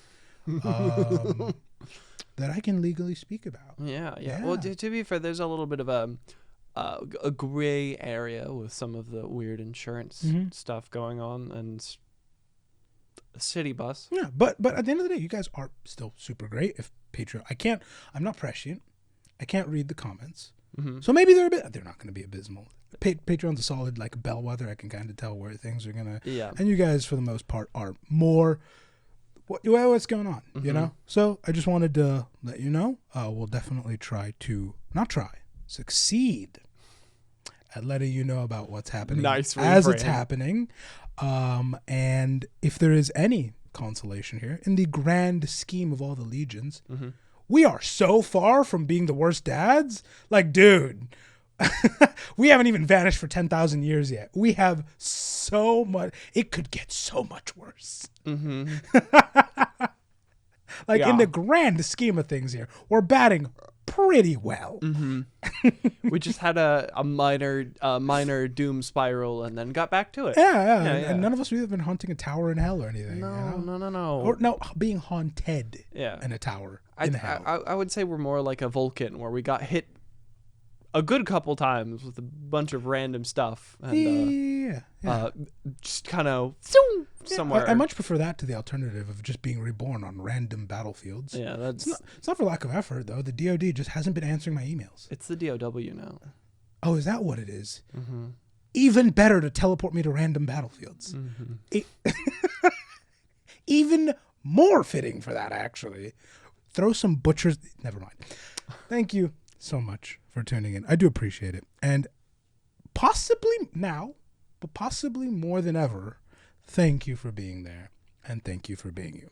that I can legally speak about. Yeah. Well, to be fair, there's a little bit of a gray area with some of the weird insurance stuff going on, and a city bus. Yeah, but at the end of the day, you guys are still super great. If Patreon, I'm not prescient. I can't read the comments. So maybe they're not going to be abysmal. Patreon's a solid like bellwether. I can kind of tell where things are gonna. Yeah. And you guys, for the most part, are more. What's going on? You know. So I just wanted to let you know. We'll definitely succeed at letting you know about what's happening as it's happening. And if there is any consolation here in the grand scheme of all the legions, we are so far from being the worst dads. Like, dude, we haven't even vanished for 10,000 years yet. We have so much. It could get so much worse. Like, in the grand scheme of things here, we're batting pretty well. We just had a minor doom spiral and then got back to it. Yeah. And none of us have been haunting a tower in hell or anything. No. Or being haunted in a tower in hell. I would say we're more like a Vulcan, where we got hit a good couple times with a bunch of random stuff. And, just kind of somewhere. I much prefer that to the alternative of just being reborn on random battlefields. Yeah, that's... It's not for lack of effort, though. The DoD just hasn't been answering my emails. It's the DOW now. Oh, is that what it is? Even better to teleport me to random battlefields. Even more fitting for that, actually. Throw some butchers... Never mind. Thank you so much for tuning in. I do appreciate it. And possibly now, but possibly more than ever, thank you for being there. And thank you for being you.